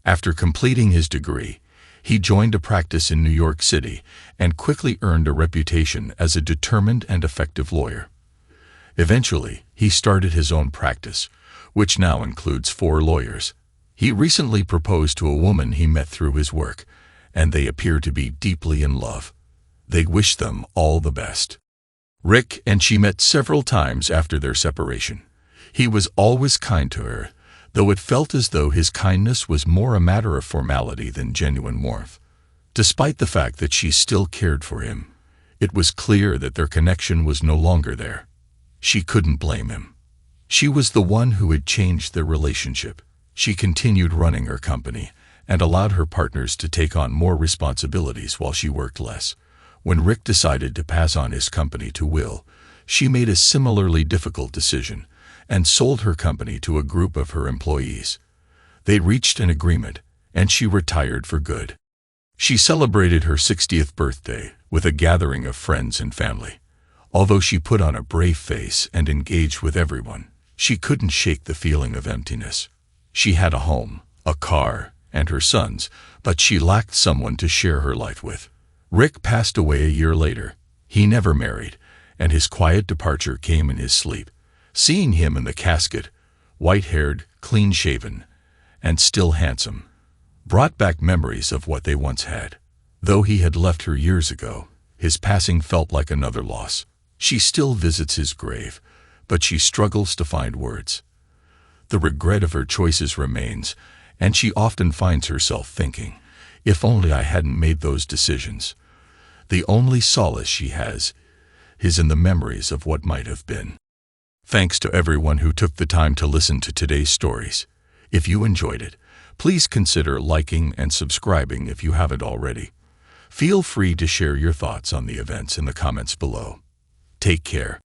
After completing his degree, he joined a practice in New York City and quickly earned a reputation as a determined and effective lawyer. Eventually, he started his own practice, which now includes 4 lawyers. He recently proposed to a woman he met through his work, and they appear to be deeply in love. They wish them all the best. Rick and she met several times after their separation. He was always kind to her, though it felt as though his kindness was more a matter of formality than genuine warmth. Despite the fact that she still cared for him, it was clear that their connection was no longer there. She couldn't blame him. She was the one who had changed their relationship. She continued running her company and allowed her partners to take on more responsibilities while she worked less. When Rick decided to pass on his company to Will, she made a similarly difficult decision and sold her company to a group of her employees. They reached an agreement, and she retired for good. She celebrated her 60th birthday with a gathering of friends and family. Although she put on a brave face and engaged with everyone, she couldn't shake the feeling of emptiness. She had a home, a car, and her sons, but she lacked someone to share her life with. Rick passed away a year later. He never married, and his quiet departure came in his sleep. Seeing him in the casket, white-haired, clean-shaven, and still handsome, brought back memories of what they once had. Though he had left her years ago, his passing felt like another loss. She still visits his grave, but she struggles to find words. The regret of her choices remains, and she often finds herself thinking, if only I hadn't made those decisions. The only solace she has is in the memories of what might have been. Thanks to everyone who took the time to listen to today's stories. If you enjoyed it, please consider liking and subscribing if you haven't already. Feel free to share your thoughts on the events in the comments below. Take care.